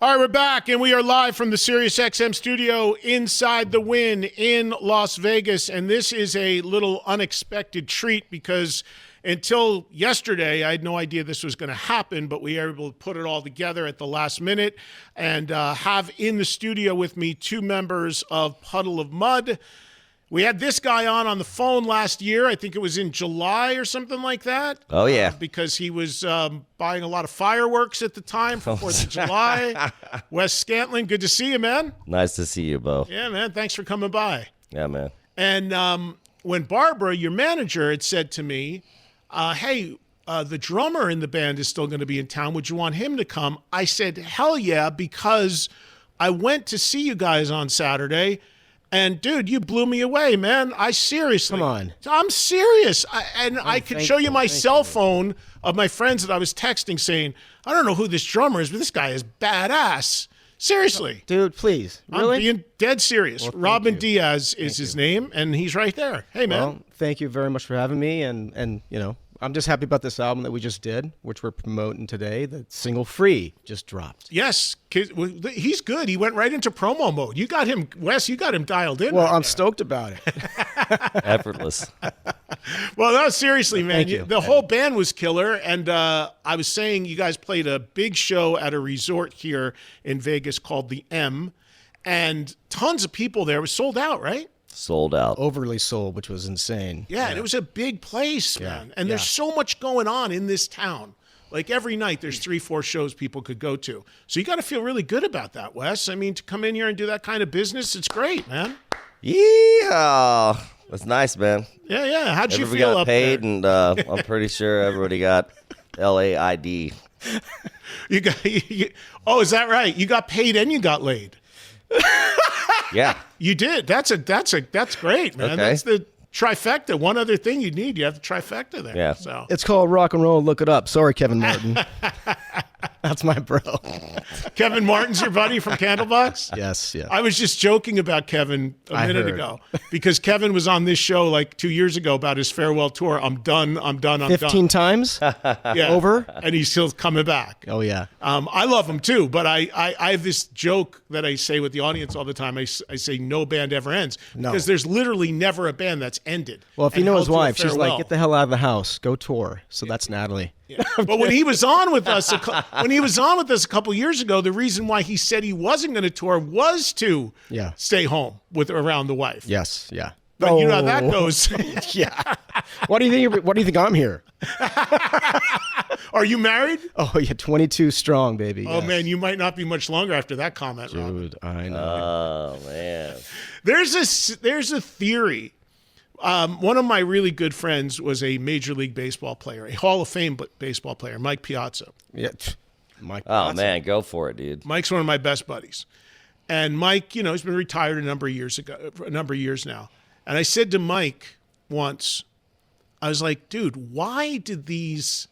All right, we're back, and we are live from the SiriusXM studio inside the Wynn in Las Vegas, and this is a little unexpected treat because until yesterday, I had no idea this was going to happen, but we were able to put it all together at the last minute and have in the studio with me two members of Puddle of Mud. We had this guy on the phone last year. I think it was in July or something like that. Oh, yeah. Because he was buying a lot of fireworks at the time for 4th of July. Wes Scantlin, good to see you, man. Nice to see you, Bo. Yeah, man. Thanks for coming by. Yeah, man. And when Barbara, your manager, had said to me, hey, the drummer in the band is still going to be in town. Would you want him to come? I said, hell yeah, because I went to see you guys on Saturday. And, dude, you blew me away, man. I seriously. Come on. I'm serious. I could show you my cell phone of my friends that I was texting saying, I don't know who this drummer is, but this guy is badass. Seriously. Dude, please. Really? I'm being dead serious. Well, Robin Diaz is his name, and he's right there. Hey, man. Well, thank you very much for having me. And you know, I'm just happy about this album that we just did, which we're promoting today. The single Free just dropped. Yes. He's good. He went right into promo mode. You got him, Wes, you got him dialed in. Well, right I'm there. stoked about it. Effortless. Well, no, seriously, man. Thank you. The whole band was killer. And I was saying you guys played a big show at a resort here in Vegas called the M. And tons of people there. It was sold out, right? Sold out. Overly sold, which was insane. Yeah, and it was a big place, man. And there's so much going on in this town. Like every night, there's 3-4 shows people could go to. So you got to feel really good about that, Wes. I mean, to come in here and do that kind of business, it's great, man. Yeah. That's nice, man. Yeah, yeah. How'd you Everybody feel got up paid, there? and I'm pretty sure everybody got LAID. You got. Oh, is that right? You got paid and you got laid. Yeah. You did. That's great, man. Okay. That's the trifecta. One other thing you need, you have the trifecta there. Yeah. So It's called rock and roll. Look it up. Sorry, Kevin Martin. That's my bro. Kevin Martin's your buddy from Candlebox? Yes, yeah. I was just joking about Kevin a minute heard. ago because Kevin was on this show like 2 years ago about his farewell tour. I'm done. 15 times? Yeah. Over? And he's still coming back. Oh, yeah. I love him too, but I have this joke that I say with the audience all the time. I say no band ever ends because there's literally never a band that's ended. Well, if you and know held his to a wife, she's like, farewell. get the hell out of the house. Go tour. So that's Natalie. Yeah. But when he was on with us, a couple years ago, the reason why he said he wasn't going to tour was to stay home around the wife. Yes, yeah. But you know how that goes. Yeah. Why do you think I'm here? Are you married? Oh, yeah, 22 strong, baby. Oh, man, you might not be much longer after that comment, Rob. Dude, I know. Oh, man. There's a theory. One of my really good friends was a Major League Baseball player, a Hall of Fame baseball player, Mike Piazza. Yeah. Mike Oh, Watson. man. Go for it, dude. Mike's one of my best buddies. And Mike, he's been retired a number of years now. And I said to Mike once, I was like, dude, why did these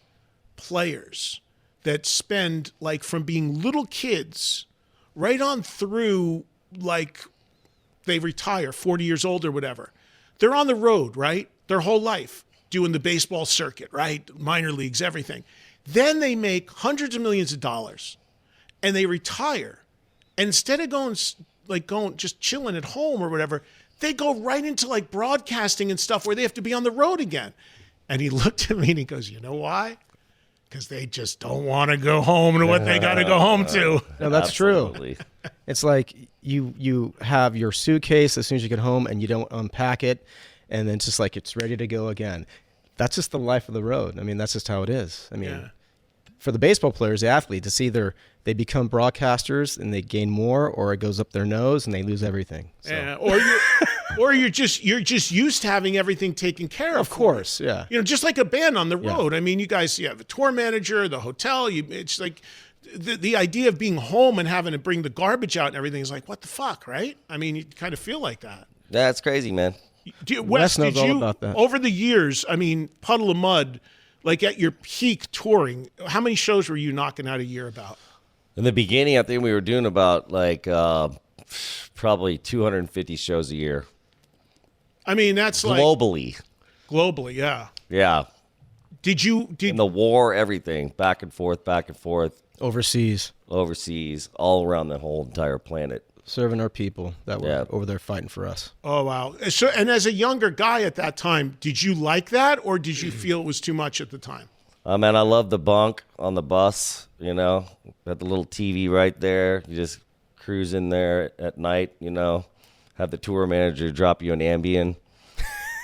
players that spend like from being little kids right on through like they retire 40 years old or whatever, they're on the road, right? Their whole life doing the baseball circuit, right? Minor leagues, everything. Then they make hundreds of millions of dollars and they retire. And instead of going just chilling at home or whatever, they go right into like broadcasting and stuff where they have to be on the road again. And he looked at me and he goes, you know why? Because they just don't want to go home to what they got to go home to. No, that's Absolutely. true. It's like you have your suitcase as soon as you get home and you don't unpack it, and then it's just like it's ready to go again. That's just the life of the road. I mean, that's just how it is. I mean, for the baseball players, the athletes, it's either they become broadcasters and they gain more, or it goes up their nose and they lose everything. So. Yeah, or you're just used to having everything taken care of. Of course, yeah. Just like a band on the road. I mean, you guys, you have a tour manager, the hotel. It's like the idea of being home and having to bring the garbage out and everything is like, what the fuck, right? I mean, you kind of feel like that. That's crazy, man. Wes knows all about that. Over the years, I mean, Puddle of Mud, like at your peak touring, how many shows were you knocking out a year about? In the beginning, I think we were doing about like probably 250 shows a year. I mean, that's globally. Yeah. Yeah. Did In the war, everything, back and forth. overseas, all around the whole entire planet. serving our people that were over there fighting for us. Oh, wow. So, and as a younger guy at that time, did you like that, or did you feel it was too much at the time? Man, I love the bunk on the bus, you know, got the little TV right there. You just cruise in there at night, you know, have the tour manager drop you an Ambien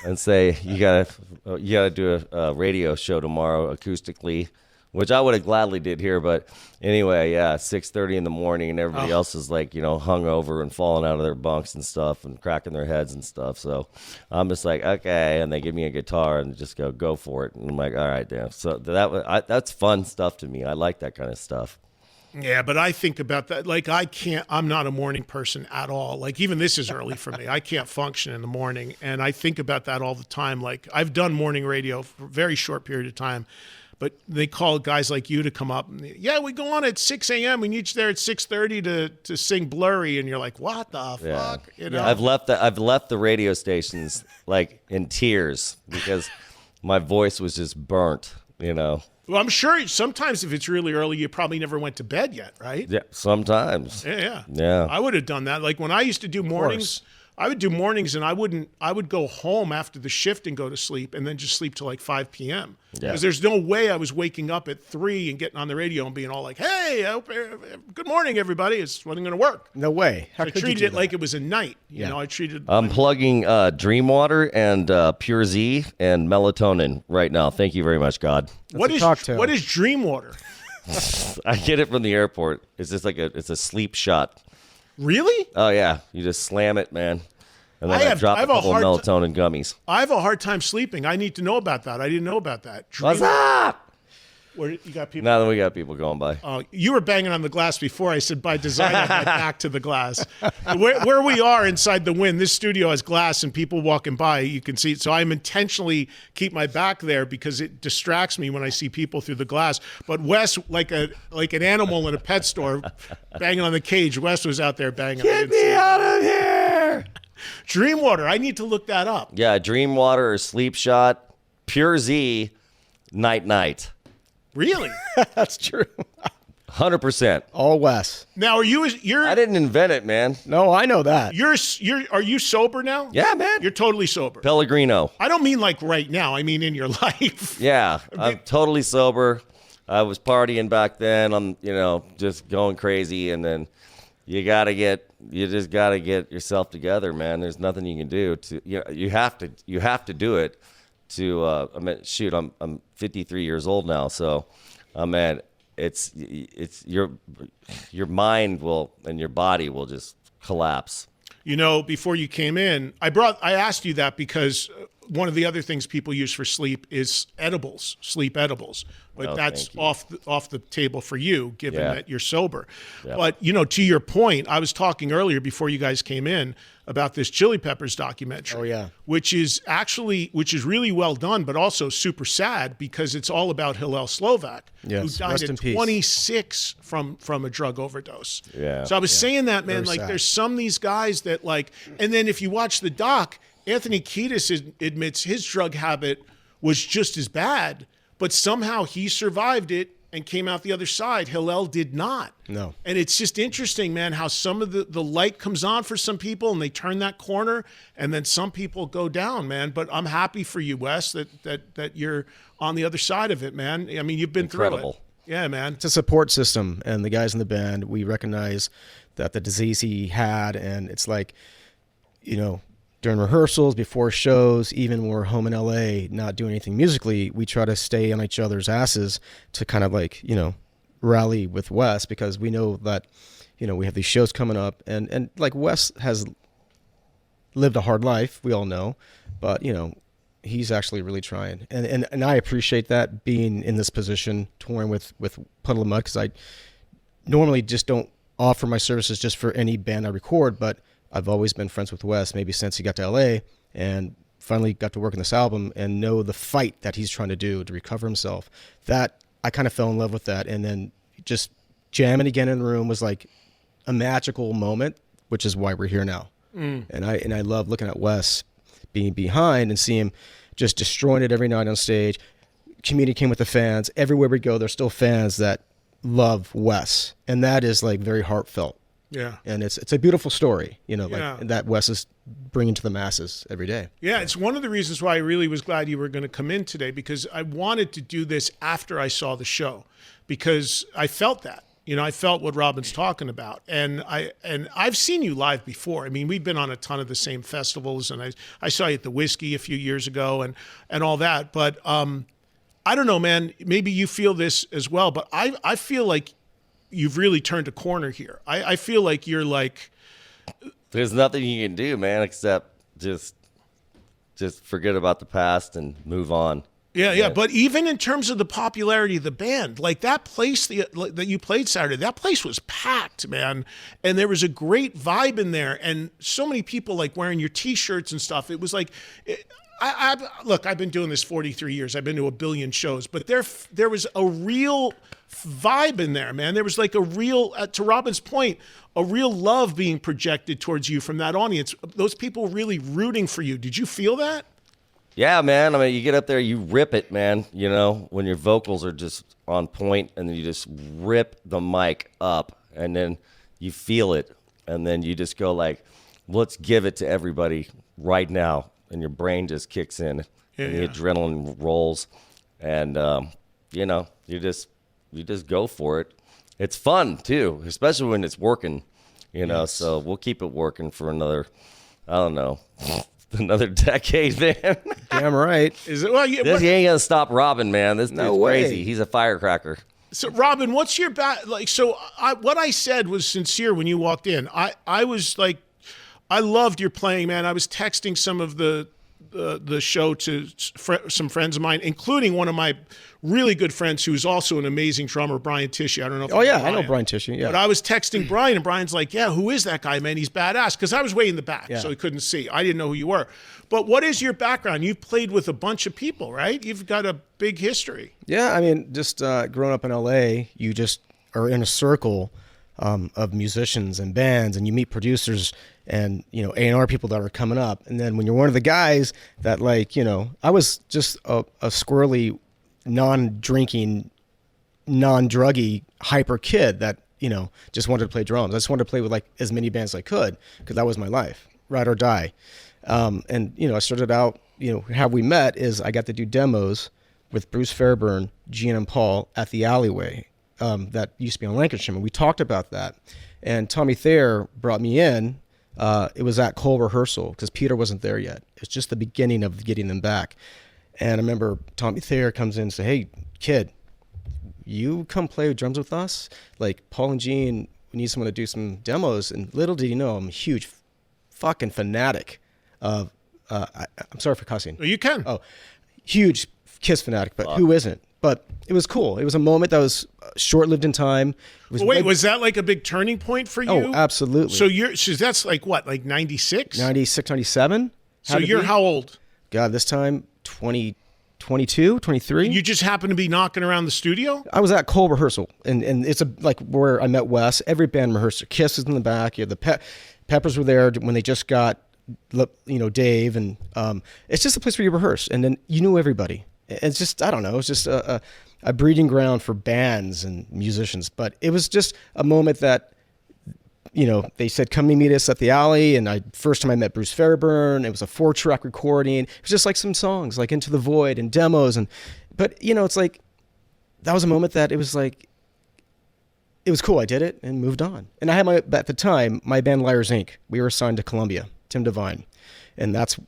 and say, you gotta do a radio show tomorrow acoustically, which I would have gladly did here. But anyway, 6:30 in the morning, and everybody else is like, you know, hungover and falling out of their bunks and stuff and cracking their heads and stuff. So I'm just like, okay. And they give me a guitar and just go for it. And I'm like, all right, damn. So that's fun stuff to me. I like that kind of stuff. Yeah, but I think about that. Like, I'm not a morning person at all. Like, even this is early for me. I can't function in the morning. And I think about that all the time. Like, I've done morning radio for a very short period of time. But they call guys like you to come up. Yeah, we go on at 6 a.m. We need you there at 6:30 to sing Blurry, and you're like, what the fuck? You know? I've left the radio stations like in tears because my voice was just burnt. You know. Well, I'm sure sometimes if it's really early, you probably never went to bed yet, right? Yeah, sometimes. Yeah. I would have done that. Like when I used to do mornings. I would do mornings, and I would go home after the shift and go to sleep, and then just sleep till like 5 p.m. Because there's no way I was waking up at 3 and getting on the radio and being all like, "Hey, good morning, everybody." It's wasn't going to work. No way. I treated it like it was a night. You know, I treated. I'm plugging Dream Water and Pure Z and melatonin right now. Thank you very much, God. What is Dream Water? I get it from the airport. It's just like it's a sleep shot. Really? Oh yeah, you just slam it, man. And then I drop a couple of melatonin gummies. I have a hard time sleeping. I need to know about that. I didn't know about that. What's up? Where you got people? Now that we got people going by. Oh, you were banging on the glass before. I said by design I had my back to the glass. Where we are inside the Wynn, this studio has glass, and people walking by, you can see it. So I'm intentionally keep my back there because it distracts me when I see people through the glass. But Wes, like an animal in a pet store, banging on the cage. Wes was out there banging. Get me out of here! Dream Water. I need to look that up. Yeah, Dream Water or Sleep Shot, Pure Z, night. Really? That's true. 100%. All Wes. Now, you're? I didn't invent it, man. No, I know that. Are you sober now? Yeah, man. You're totally sober. Pellegrino. I don't mean like right now. I mean in your life. Yeah, I'm totally sober. I was partying back then. I'm, just going crazy, and then you just gotta get yourself together, man. There's nothing you can do you have to do it. I'm 53 years old now, so man, it's your mind and your body will just collapse. Before you came in, I asked you that because one of the other things people use for sleep is sleep edibles. But that's off the table for you, given that you're sober. Yeah. But, to your point, I was talking earlier before you guys came in about this Chili Peppers documentary. Oh, yeah. Which is really well done, but also super sad because it's all about Hillel Slovak, who died at 26 from a drug overdose. Yeah. So I was saying that, man, Very sad. there's some of these guys that and then if you watch the doc, Anthony Kiedis admits his drug habit was just as bad, but somehow he survived it and came out the other side. Hillel did not. No. And it's just interesting, man, how some of the light comes on for some people and they turn that corner, and then some people go down, man. But I'm happy for you, Wes, that you're on the other side of it, man. I mean, you've been through it. Yeah, man. It's a support system, and the guys in the band, we recognize that the disease he had, and it's like, during rehearsals, before shows, even when we're home in LA, not doing anything musically, we try to stay on each other's asses to kind of rally with Wes, because we know that, we have these shows coming up, and like Wes has lived a hard life, we all know, but he's actually really trying, and I appreciate that, being in this position, touring with Puddle of Mud, because I normally just don't offer my services just for any band I record, but I've always been friends with Wes, maybe since he got to LA and finally got to work on this album and know the fight that he's trying to do to recover himself. That I kind of fell in love with that. And then just jamming again in the room was like a magical moment, which is why we're here now. And I love looking at Wes being behind and seeing him just destroying it every night on stage, communicating with the fans. Everywhere we go, there's still fans that love Wes, and that is like very heartfelt. Yeah. And it's a beautiful story, like Yeah. that Wes is bringing to the masses every day. Yeah, it's one of the reasons why I really was glad you were going to come in today, because I wanted to do this after I saw the show, because I felt that. I felt what Robin's talking about, and I've seen you live before. I mean, we've been on a ton of the same festivals, and I saw you at the Whiskey a few years ago, and all that. But I don't know, man. Maybe you feel this as well, but I feel like you've really turned a corner here. I feel like you're like, there's nothing you can do, man, except just forget about the past and move on. Yeah. But even in terms of the popularity of the band, like that place that you played Saturday, that place was packed, man. And there was a great vibe in there. And so many people like wearing your T-shirts and stuff. It was like, look, I've been doing this 43 years. I've been to a billion shows. But there was a real vibe in there, man. There was like a real, to Robin's point, a real love being projected towards you from that audience. Those people really rooting for you. Did you feel that? Yeah, man. I mean, you get up there, you rip it, man. When your vocals are just on point, and then you just rip the mic up, and then you feel it, and then you just go like, let's give it to everybody right now. And your brain just kicks in, and the adrenaline rolls, and you just go for it. It's fun too, especially when it's working. Yes. So we'll keep it working for another, I don't know, another decade, man. Damn right. Is it? Well, He ain't gonna stop Robin, man. This dude's crazy. He's a firecracker. So, Robin, what's your like? So, what I said was sincere when you walked in. I was like, I loved your playing, man. I was texting some of the show to some friends of mine, including one of my really good friends who's also an amazing drummer, Brian Tishy. I don't know if Oh, yeah, I know Brian Tishy, yeah. But I was texting Brian, and Brian's like, yeah, who is that guy, man? He's badass. Because I was way in the back, so he couldn't see. I didn't know who you were. But what is your background? You've played with a bunch of people, right? You've got a big history. Yeah, I mean, just growing up in L.A., you just are in a circle of musicians and bands, and you meet producers and A&R people that are coming up. And then when you're one of the guys that I was just a squirrely, non-drinking, non-druggy, hyper kid that just wanted to play drums. I just wanted to play with like as many bands as I could, because that was my life, ride or die. And I started out, how we met is I got to do demos with Bruce Fairburn, Gene, and Paul at the Alleyway. That used to be on Lancashire, and we talked about that. And Tommy Thayer brought me in. It was at Cole rehearsal because Peter wasn't there yet. It was just the beginning of getting them back. And I remember Tommy Thayer comes in and says, "Hey, kid, you come play drums with us? Like Paul and Gene, we need someone to do some demos." And little did he know, I'm a huge fucking fanatic of, I'm sorry for cussing. You can. Oh, huge Kiss fanatic, but who isn't? But it was cool. It was a moment that was short-lived in time. It was was that like a big turning point for you? Oh, absolutely. So that's like what, like 96? 96, 97? So you're how old? God, this time 22, 23. You just happened to be knocking around the studio? I was at Cole rehearsal, and it's like where I met Wes. Every band rehearsed. Kiss is in the back. You had the Peppers were there when they just got, Dave, and it's just a place where you rehearse, and then you knew everybody. It's just, I don't know, it's just a breeding ground for bands and musicians. But it was just a moment that, they said, come and meet us at the Alley. And first time I met Bruce Fairburn, it was a 4-track recording. It was just like some songs, like Into the Void and demos. But it's like, that was a moment that it was like, it was cool. I did it and moved on. And I had at the time, my band Liars Inc. We were signed to Columbia, Tim Devine. And that's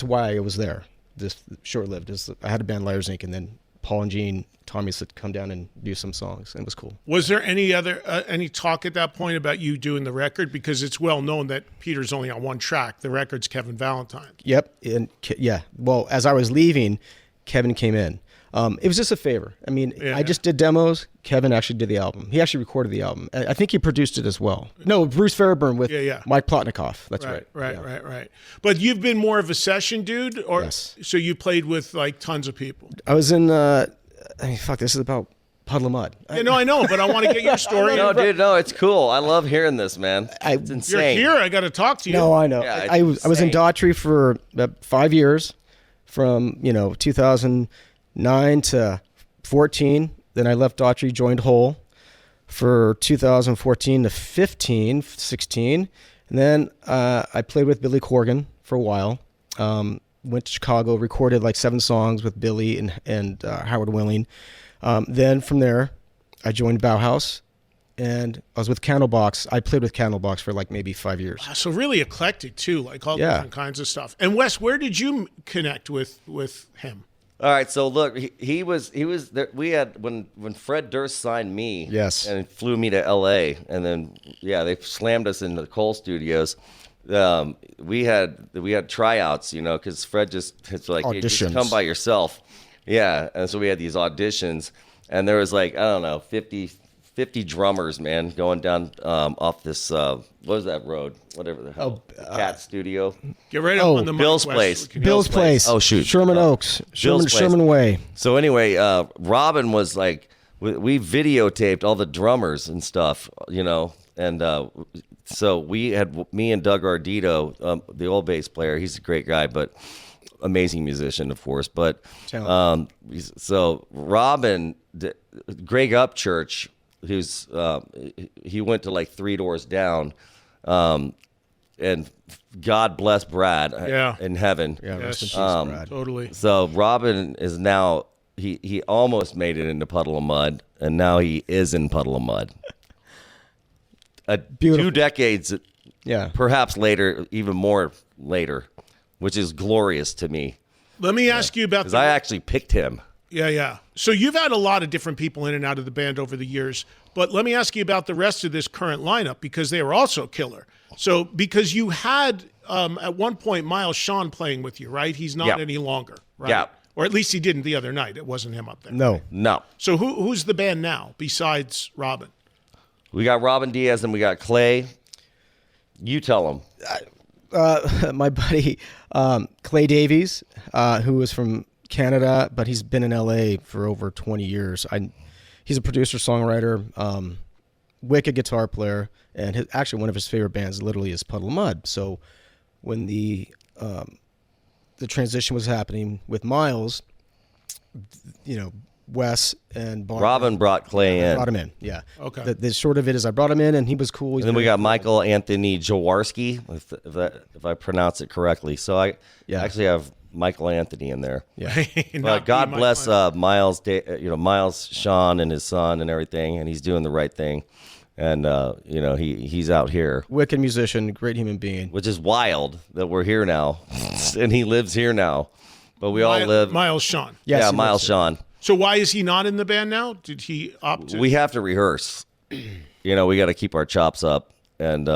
why I was there. This short-lived. I had a band, Liars Inc., and then Paul and Gene, Tommy said, come down and do some songs, and it was cool. Was there any talk at that point about you doing the record? Because it's well known that Peter's only on one track. The record's Kevin Valentine. Yep, and yeah. Well, as I was leaving, Kevin came in. It was just a favor. I mean, I just did demos. Kevin actually did the album. He actually recorded the album. I think he produced it as well. No, Bruce Fairburn with Mike Plotnikoff. That's right. Right. But you've been more of a session dude? Yes. So you played with like tons of people? I was in, this is about Puddle of Mud. I know, but I want to get your story. No, dude, it's cool. I love hearing this, man. It's insane. You're here. I got to talk to you. No, I know. Yeah, I was in Daughtry for about 5 years, from 2009 to 14. Then I left Daughtry, joined Hole for 2014 to 15, 16. And then I played with Billy Corgan for a while. Went to Chicago, recorded like 7 songs with Billy and Howard Willing. Then from there, I joined Bauhaus, and I was with Candlebox. I played with Candlebox for like maybe 5 years. Wow, so really eclectic too, like all different kinds of stuff. And Wes, where did you connect with him? All right, so look, he was there. We had when Fred Durst signed me, and flew me to L.A. and then they slammed us into the Cole Studios. We had tryouts, because Fred it's like, hey, just come by yourself, and so we had these auditions, and there was like, I don't know, 50 drummers, man, going down off this what was that road? Whatever the hell, Cat Studio. Get right up on the Bill's place. Bill's place. Oh shoot, Sherman Oaks, Sherman Way. So anyway, Robin was like, we videotaped all the drummers and stuff, and so we had me and Doug Ardito, the old bass player. He's a great guy, but amazing musician, of course. But so Robin, Greg Upchurch, who's he went to like 3 doors down, and God bless Brad in heaven. Yeah, rest in peace, Brad. Totally. So Robin is now he almost made it into Puddle of Mud, and now he is in Puddle of Mud. 2 decades, perhaps later, even more later, which is glorious to me. Let me ask you about because I actually picked him. Yeah. So you've had a lot of different people in and out of the band over the years, but let me ask you about the rest of this current lineup, because they were also killer. So because you had at one point Miles Shawn playing with you, right? He's not any longer, right? Yeah. Or at least he didn't the other night. It wasn't him up there. No. So who's the band now besides Robin? We got Robin Diaz and we got Clay. You tell them. My buddy Clay Davies, who was from Canada, but he's been in LA for over 20 years. He's a producer, songwriter, wicked guitar player, and actually one of his favorite bands literally is Puddle of Mud. So when the transition was happening with Miles, Wes and Barbara, Robin brought Clay in. Brought him in, yeah. Okay. The short of it is I brought him in, and he was cool. And then we got Michael Anthony Jaworski, if I pronounce it correctly. So I actually have Michael Anthony in there. Yeah. But God bless Miles, Miles Shawn and his son and everything, and he's doing the right thing. And he's out here. Wicked musician, great human being. Which is wild that we're here now, and he lives here now. But we all live. Miles Shawn. Yes, yeah, Miles Shawn. So why is he not in the band now? Did he opt to? We have to rehearse. We got to keep our chops up, and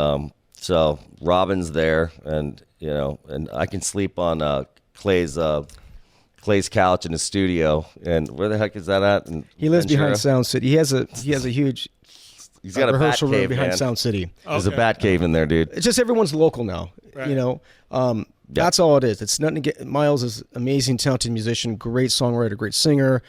so Robin's there, and and I can sleep on Clay's couch in his studio. And where the heck is that at? He lives behind Sound City. He has a huge. He's got a bat rehearsal room cave behind man. Sound City. Okay. There's a bat cave in there, dude. It's just everyone's local now. Right. That's all it is. It's nothing to get. Miles is amazing, talented musician, great songwriter, great singer,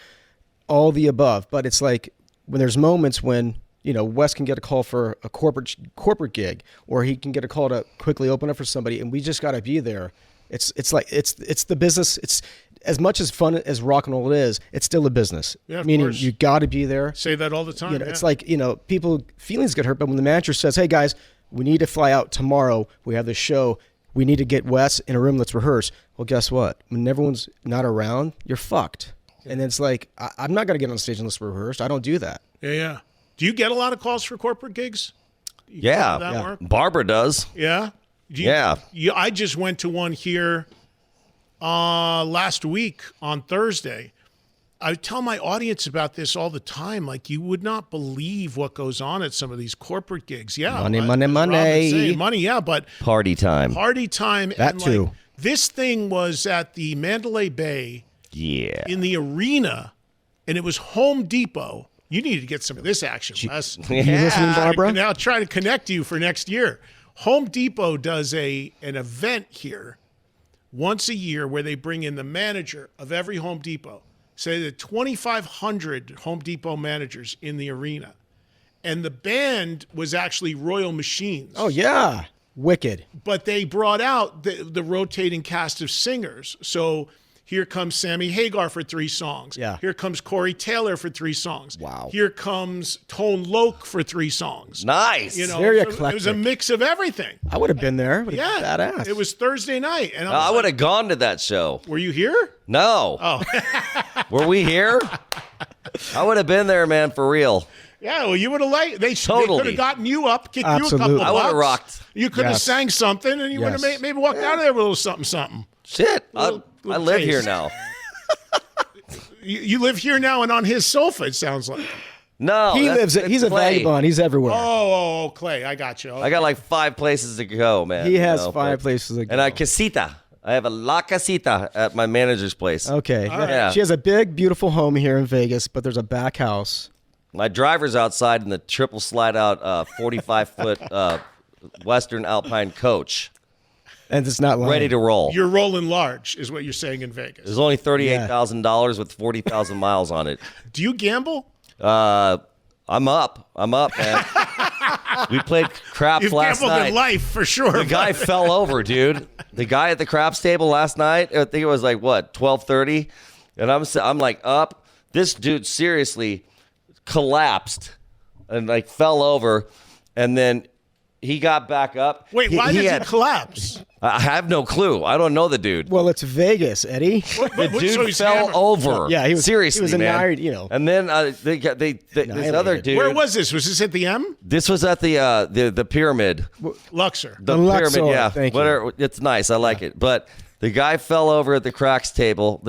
all the above. But it's like when there's moments when Wes can get a call for a corporate gig, or he can get a call to quickly open up for somebody, and we just got to be there. It's the business. It's as much as fun as rock and roll it is. It's still a business. Yeah, of meaning course. you got to be there. Say that all the time. It's like people feelings get hurt, but when the manager says, "Hey guys, we need to fly out tomorrow. We have this show. We need to get Wes in a room. Let's rehearse." Well, guess what? When everyone's not around, you're fucked. And it's like I'm not gonna get on stage unless we're rehearsed. I don't do that. Yeah. Do you get a lot of calls for corporate gigs? Yeah. Barbara does. Yeah. I just went to one here last week on Thursday. I tell my audience about this all the time. Like, you would not believe what goes on at some of these corporate gigs. Yeah. Money. Money, yeah, but Party time. That and too. This thing was at the Mandalay Bay Yeah. in the arena, and it was Home Depot. You need to get some of this action, Les. You listening, Barbara? Now try to connect you for next year. Home Depot does an event here once a year where they bring in the manager of every Home Depot. Say that 2,500 Home Depot managers in the arena. And the band was actually Royal Machines. Oh, yeah. Wicked. But they brought out the rotating cast of singers. So Here comes Sammy Hagar for 3 songs. Yeah. Here comes Corey Taylor for 3 songs. Wow. Here comes Tone Loc for 3 songs. Nice. You know, Very so it was a eclectic. mix of everything. I would have been there. Would've been Yeah, badass. it was Thursday night, and I would have gone to that show. Were you here? No. Oh, Were we here? I would have been there, man, for real. yeah. Well, you would have liked. They Totally. could have gotten you up, kicked you a Absolutely. couple I would have bucks. rocked. You could have Yes. sang something, and you would have Yes. maybe walked out of there with a little something, something. Shit. Little I live taste. here now. You live here now and on his sofa. It sounds like. No. He that's- lives it. it's He's a Clay. vagabond. He's everywhere. Oh, Clay, I got you. I got like 5 places to go, man. He has you know, 5 but- places to go. And I casita. I have a la casita at my manager's place. Okay. Yeah. She has a big, beautiful home here in Vegas, but there's a back house. My driver's outside in the triple slide out 45-foot Western Alpine coach, And it's not lying. ready to roll. You're rolling large, is what you're saying in Vegas. There's only $38,000 with 40,000 miles on it. Do you gamble? I'm up, man. We played craps You've last gambled night. in life for sure. The guy fell over, dude. The guy at the craps table last night, I think it was like, what, 12:30? And I'm like up. This dude seriously collapsed and like fell over. And then he got back up. Wait, why did he collapse? I have no clue. I don't know the dude. Well, it's Vegas, Eddie. The So dude he's fell hammered. over. Yeah, he was seriously, he was man. annihilated, you know. And then this other Annihilated. dude. Where was this? Was this at the M? This was at the pyramid. Luxor. The Luxor, pyramid, yeah. thank you. Whatever, it's nice. I like it. But the guy fell over at the craps table,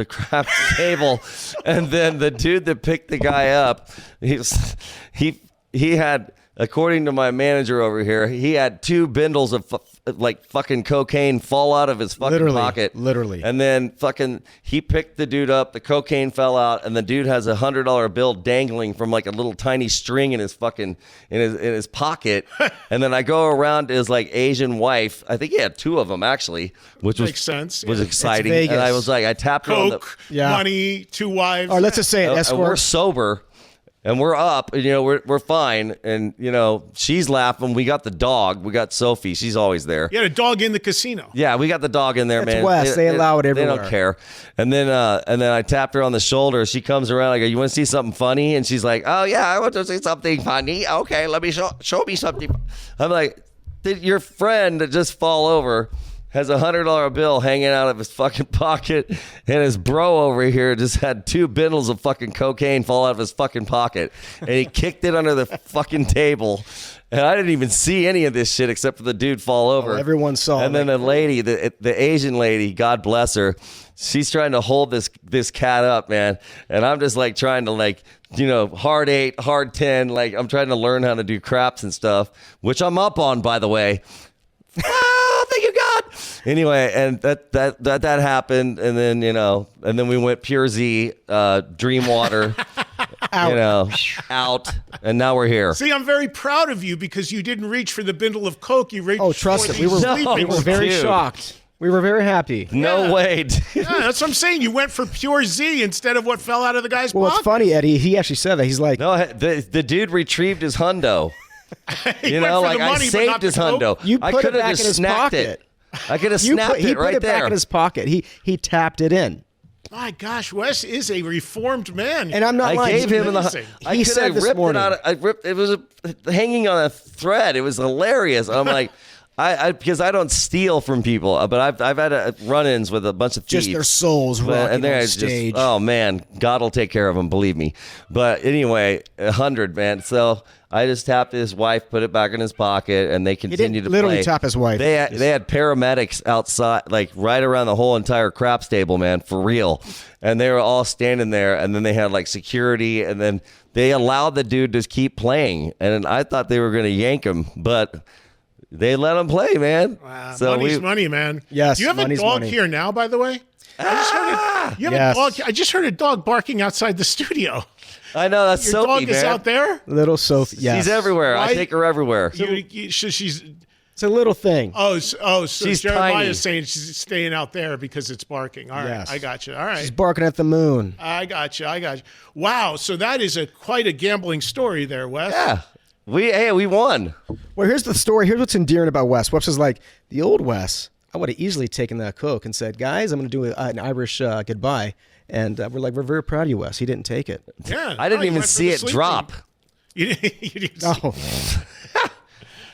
and then the dude that picked the guy up, he had, according to my manager over here, he had 2 bindles of like fucking cocaine fall out of his fucking Literally, pocket. literally. And then fucking he picked the dude up, the cocaine fell out, and the dude has a $100 bill dangling from like a little tiny string in his fucking in his pocket. And then I go around to his like Asian wife. I think he had 2 of them actually, which Makes sense. was Yeah. exciting. Vegas. And I was like, I tapped her on the Coke, Yeah. money, 2 wives. Or let's just say an and we're escort. sober and we're up and, you know, we're fine. And, you know, she's laughing. We got the dog. We got Sophie. She's always there. You had a dog in the casino. Yeah, we got the dog in there, That's man. West. They allow it They everywhere. don't care. And then I tapped her on the shoulder. She comes around. I go, "You want to see something funny?" And she's like, "Oh yeah, I want to see something funny. Okay, let me show me something." I'm like, "Did your friend that just fall over has a $100 bill hanging out of his fucking pocket, and his bro over here just had 2 bindles of fucking cocaine fall out of his fucking pocket, and he kicked it under the fucking table." And I didn't even see any of this shit except for the dude fall over. everyone saw And it. then the lady, the Asian lady, God bless her, she's trying to hold this cat up, man. And I'm just like trying to like, you know, hard 8, hard 10. Like I'm trying to learn how to do craps and stuff, which I'm up on, by the way. Oh, thank you, God. Anyway, and that happened, and then, you know, and then we went Pure Z, Dream Water, you know, out, and now we're here. See, I'm very proud of you because you didn't reach for the bindle of Coke. You reached Oh, trust for it. the We were sleeping we were very Dude. shocked. We were very happy. No Yeah. way. dude. Yeah, that's what I'm saying. You went for Pure Z instead of what fell out of the guy's Well, pocket. it's funny, Eddie. He actually said that. He's like, No, the dude retrieved his hundo. He You went know, for like the I money, but saved not the his Coke. hundo. You I put it could have back just in his snapped pocket. it. I could have snapped he it right put it there. back in his pocket. He tapped it in. My gosh, Wes is a reformed man. And I'm not I lying. gave him in the. amazing. I He could said have this ripped morning. it out. I ripped. It was hanging on a thread. It was hilarious. I'm like, I because I don't steal from people, but I've had run-ins with a bunch of thieves. Just their souls rocking they're on just, stage. oh man, God will take care of them, believe me. But anyway, 100, man. So I just tapped his wife, put it back in his pocket, and they continued to literally play. tap his wife. They had paramedics outside, like right around the whole entire craps table, man, for real. And they were all standing there, and then they had like security, and then they allowed the dude to keep playing. And I thought they were going to yank him, but they let him play, man. Wow, So money's money, man. Yes, Do you have a money's dog money. here now, by the way? I just heard you have Yes. a dog. I just heard a dog barking outside the studio. I know that's Your Sophie, dog is man. out there? Little Sophie. Yes. She's everywhere. Why- I take her everywhere. She's It's a little thing. so She's Jeremiah's tiny. saying she's staying out there because it's barking. All right, Yes. I got you. All right. She's barking at the moon. I got you. Wow, so that is quite a gambling story there, Wes. Yeah. We won. Well, here's the story. Here's what's endearing about Wes. Wes is like, the old Wes, I would have easily taken that Coke and said, guys, I'm going to do an Irish goodbye. And we're very proud of you, Wes. He didn't take it. Yeah, I didn't you even went for see the it sleep drop. thing. You didn't No.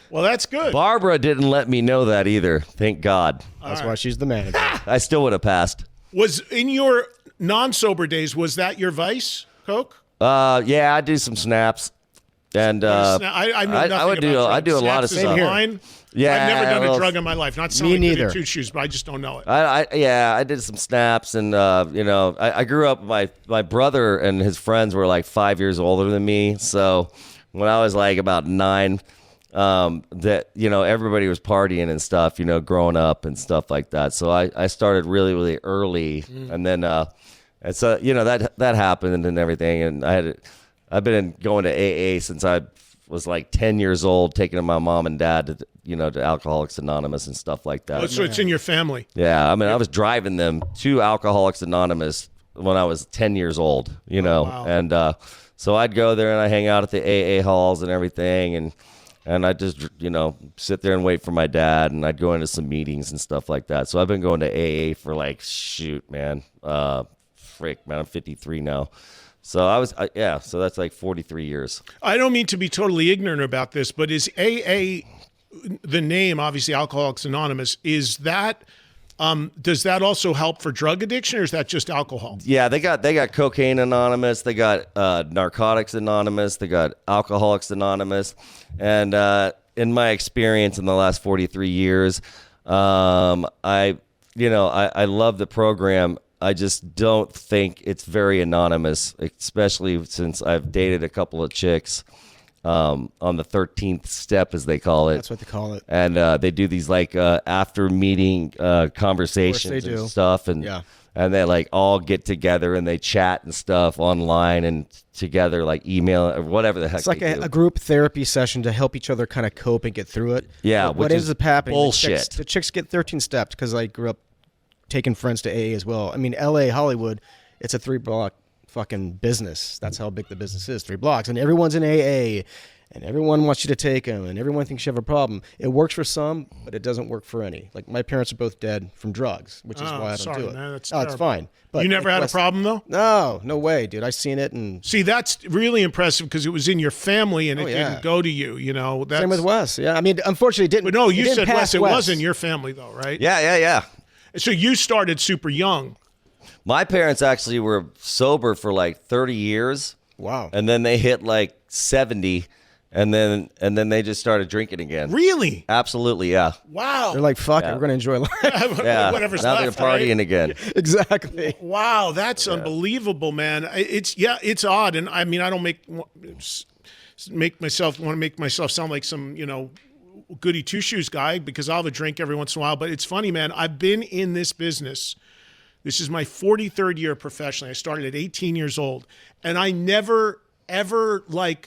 Well, that's good. Barbara didn't let me know that either. Thank God. That's why she's the manager. I still would have passed. Was in your non-sober days, was that your vice, Coke? Yeah, I do some snaps. And I know nothing would do. about I do a drugs. lot of Snaps is stuff. mine. Yeah, I've never done well, a drug in my life. Not Me selling neither. two shoes, but I just don't know it. I did some snaps, and I grew up. My brother and his friends were like 5 years older than me. So when I was like about 9, everybody was partying and stuff. Growing up and stuff like that. So I started really really early, and then and so that happened and everything. And I've been going to AA since I was like 10 years old, taking my mom and dad to Alcoholics Anonymous and stuff like that. Oh, so it's in your family. Yeah, I mean, I was driving them to Alcoholics Anonymous when I was 10 years old, wow. and so I'd go there and I hang out at the AA halls and everything, and I just sit there and wait for my dad, and I'd go into some meetings and stuff like that. So I've been going to AA for like, man, I'm 53 now. So so that's like 43 years. I don't mean to be totally ignorant about this, but is AA, the name, obviously Alcoholics Anonymous, is that, does that also help for drug addiction, or is that just alcohol? Yeah, they got Cocaine Anonymous, they got Narcotics Anonymous, they got Alcoholics Anonymous, and in my experience in the last 43 years, I love the program. I just don't think it's very anonymous, especially since I've dated a couple of chicks on the 13th step, as they call it. That's what they call it. And they do these like after meeting conversations they do. and stuff. And they like all get together and they chat and stuff online and together, like email or whatever the heck. It's like they do. a group therapy session to help each other kind of cope and get through it. Yeah, What which ends is up happening? bullshit. The chicks get 13 steps because I grew up taking friends to AA as well. I mean, LA, Hollywood, it's a 3-block fucking business. That's how big the business is, 3 blocks. And everyone's in AA, and everyone wants you to take them, and everyone thinks you have a problem. It works for some, but it doesn't work for any. Like, my parents are both dead from drugs, which is why I don't do it. Man, that's it's fine. But you never had a problem, though? No way, dude. I seen it. And See, that's really impressive because it was in your family and it yeah. didn't go to you, That's, same with Wes. Yeah, I mean, unfortunately, it didn't. But no, it you didn't said, pass Wes, it wasn't your family, though, right? Yeah. So you started super young. My parents actually were sober for like 30 years. Wow. And then they hit like 70, and then they just started drinking again. Really? Absolutely, yeah. Wow. They're like, fuck it, we're going to enjoy life. Yeah. Whatever's now left, they're partying right? again. Exactly. Wow, that's unbelievable, man. It's odd, and I mean, I don't make myself sound like some goody two shoes guy because I'll have a drink every once in a while. But it's funny, man. I've been in this business. This is my 43rd year professionally. I started at 18 years old, and I never ever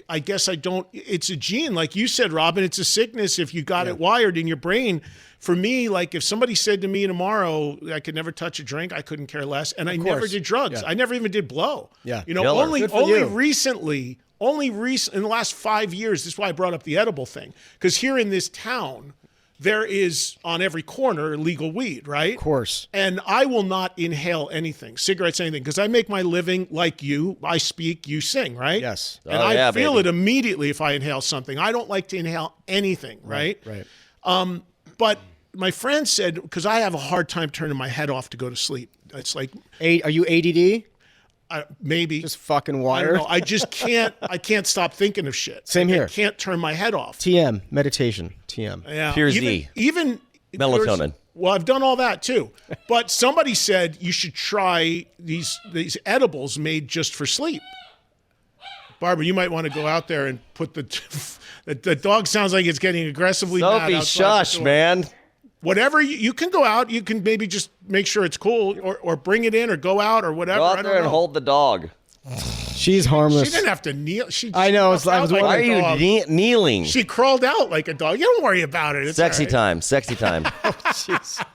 I guess I don't. It's a gene, like you said, Robin. It's a sickness if you got it wired in your brain. For me, like if somebody said to me tomorrow I could never touch a drink, I couldn't care less, and I never did drugs. Yeah. I never even did blow. Yeah, only you. recently. Only in the last 5 years, this is why I brought up the edible thing. Because here in this town, there is on every corner legal weed, right? Of course. And I will not inhale anything, cigarettes, anything, because I make my living like you. I speak, you sing, right? Yes. And I feel it immediately if I inhale something. I don't like to inhale anything, right? Right. But my friend said, because I have a hard time turning my head off to go to sleep. It's like... Are you ADD? Maybe. Just fucking I wired? don't know. I just can't. I can't stop thinking of shit. Same here. I can't turn my head off. TM, meditation, TM. Yeah. Pure Z. Even Melatonin. Well, I've done all that too. But somebody said you should try these edibles made just for sleep. Barbara, you might want to go out there and put the dog sounds like it's getting aggressively mad Sophie, outside shush, the door. man. Whatever, you can go out. You can maybe just make sure it's cool or bring it in or go out or whatever. Go out I there don't and know. hold the dog. She's harmless. She didn't have to kneel. I know, She I was crawled out wondering- like Why a are you dog. kneeling? She crawled out like a dog. You don't worry about it. It's Sexy all right. time. Sexy time. Jeez.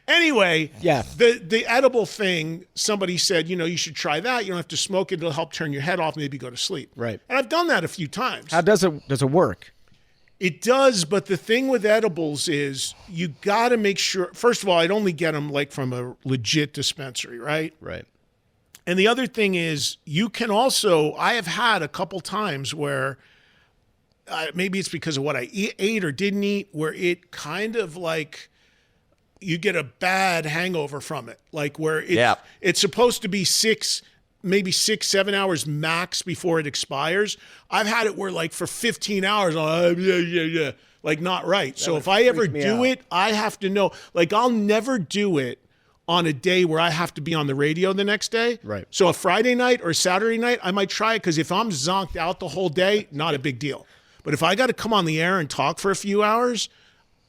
Anyway, Yeah. the edible thing, somebody said, you should try that. You don't have to smoke it. It'll help turn your head off, maybe go to sleep. Right. And I've done that a few times. How does it work? It does, but the thing with edibles is you got to make sure. First of all, I'd only get them like from a legit dispensary, right? Right. And the other thing is, you can also. I have had a couple times where maybe it's because of what I ate or didn't eat, where it kind of like you get a bad hangover from it, like where it's supposed to be maybe 6-7 hours max before it expires. I've had it where like for 15 hours, like not right. So if I ever do it, I have to know, like I'll never do it on a day where I have to be on the radio the next day. Right. So a Friday night or Saturday night, I might try it because if I'm zonked out the whole day, not a big deal. But if I got to come on the air and talk for a few hours,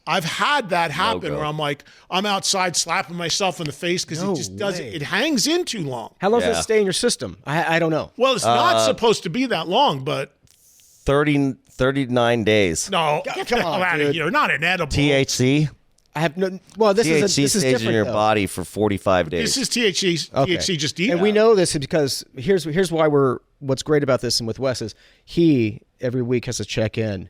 I've had that happen where I'm like, I'm outside slapping myself in the face because it just doesn't, it hangs in too long. How long does it stay in your system? I don't know. Well, it's not supposed to be that long, but 39 days. no, get the hell out of here. Not an edible. THC? I have no. Well, this THC is stays different in your though. body for 45 days. This is THC. Okay. THC just eat. And we know this because here's why what's great about this and with Wes is he every week has to check in.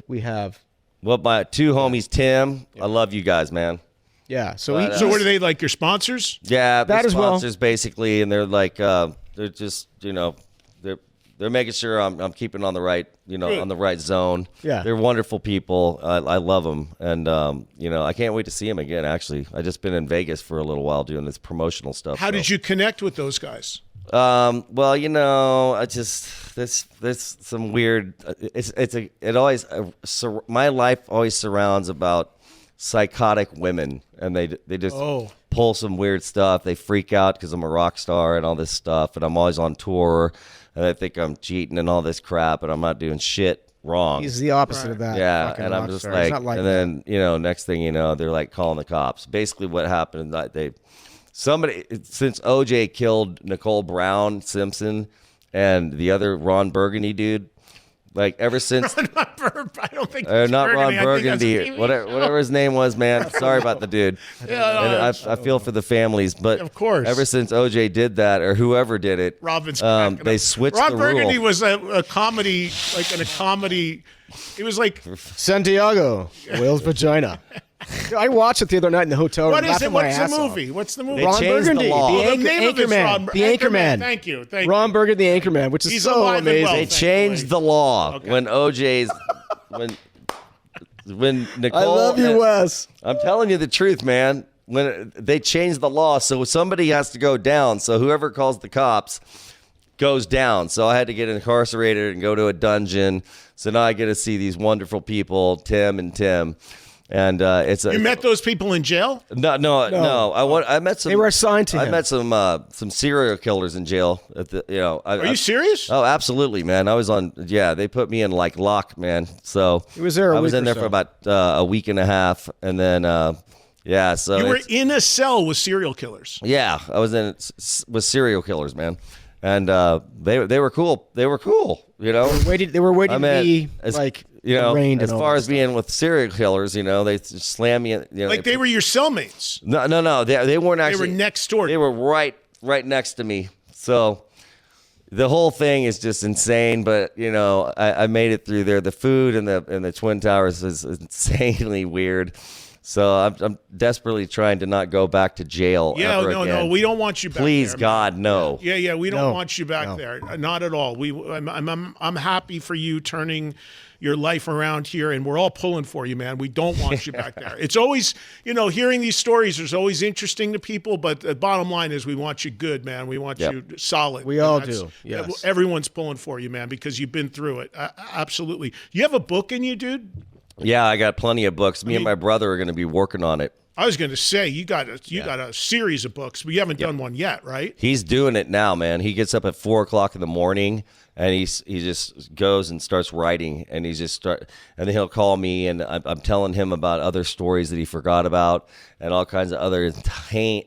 We have. Well, my two homies, Tim, I love you guys, man. Yeah. So But, So what are they, like your sponsors? Yeah, That the as well. sponsors basically, and they're like, they're just, they're making sure I'm keeping on the right, on the right zone. Yeah. They're wonderful people. I love them, and I can't wait to see them again. Actually, I just been in Vegas for a little while doing this promotional stuff. How did you connect with those guys? Well, I just there's some weird. My life always surrounds about psychotic women, and they just pull some weird stuff. They freak out because I'm a rock star and all this stuff, and I'm always on tour, and they think I'm cheating and all this crap, and I'm not doing shit wrong. he's the opposite of that. Yeah, fucking and I'm rock just star. He's like, not and that. then next thing you know, they're like calling the cops. Basically, what happened is that somebody since OJ killed Nicole Brown Simpson and the other Ron Burgundy dude, like ever since. I don't think Not Ron I think Burgundy, that's- whatever his name was, man. Sorry about the dude. Yeah, And I feel for the families, but Of course. ever since OJ did that, or whoever did it, Robin's cracking they up. switched Ron the Burgundy rule. was a comedy, like in a comedy. It was like, Santiago, Whale's vagina. I watched it the other night in the hotel. what room, is laughing it? my What's ass the off. movie? What's the movie? They Ron changed the Burgundy, law. the, Oh, the name of it's Anchorman, the Anchorman. Thank you. Ron Burgundy, the Anchorman, which is He's so alive and amazing. well. They thankfully. changed the law Okay. when OJ's when Nicole. I love you, Wes. I'm telling you the truth, man. When they changed the law, so somebody has to go down. So whoever calls the cops goes down. So I had to get incarcerated and go to a dungeon. So now I get to see these wonderful people, Tim and Tim. And You met those people in jail? no. I met some. They were assigned to I him. met some serial killers in jail. Are you serious? Oh, absolutely, man. I was on. Yeah, they put me in like lock, man. So He was there a I was week in or there for so. about a week and a half, and then so You were it's- in a cell with serial killers. yeah, I was in with serial killers, man, and they were cool. They were cool, They were waiting I to mean, be as- like as arraigned and all far that as stuff. being with serial killers, they just slam me. Like they were your cellmates. No, they weren't They actually. were next door. They were right next to me. So the whole thing is just insane. But I made it through there. The food and the Twin Towers is insanely weird. So I'm desperately trying to not go back to jail. Yeah, ever no, again. we don't want you back Please, there, man. God, no. Yeah, we don't No, want you back no. there. Not at all. I'm happy for you turning your life around here, and we're all pulling for you, man. We don't want you back there. It's always, hearing these stories is always interesting to people, but the bottom line is we want you good, man. We want Yep. you solid. We And all that's- do, yes. Everyone's pulling for you, man, because you've been through it. Absolutely. You have a book in you, dude? Yeah, I got plenty of books. Me and my brother are going to be working on it. I was going to say you got a series of books, but you haven't done one yet, right? He's doing it now, man. He gets up at 4:00 in the morning and he just goes and starts writing, and and then he'll call me, and I'm telling him about other stories that he forgot about and all kinds of other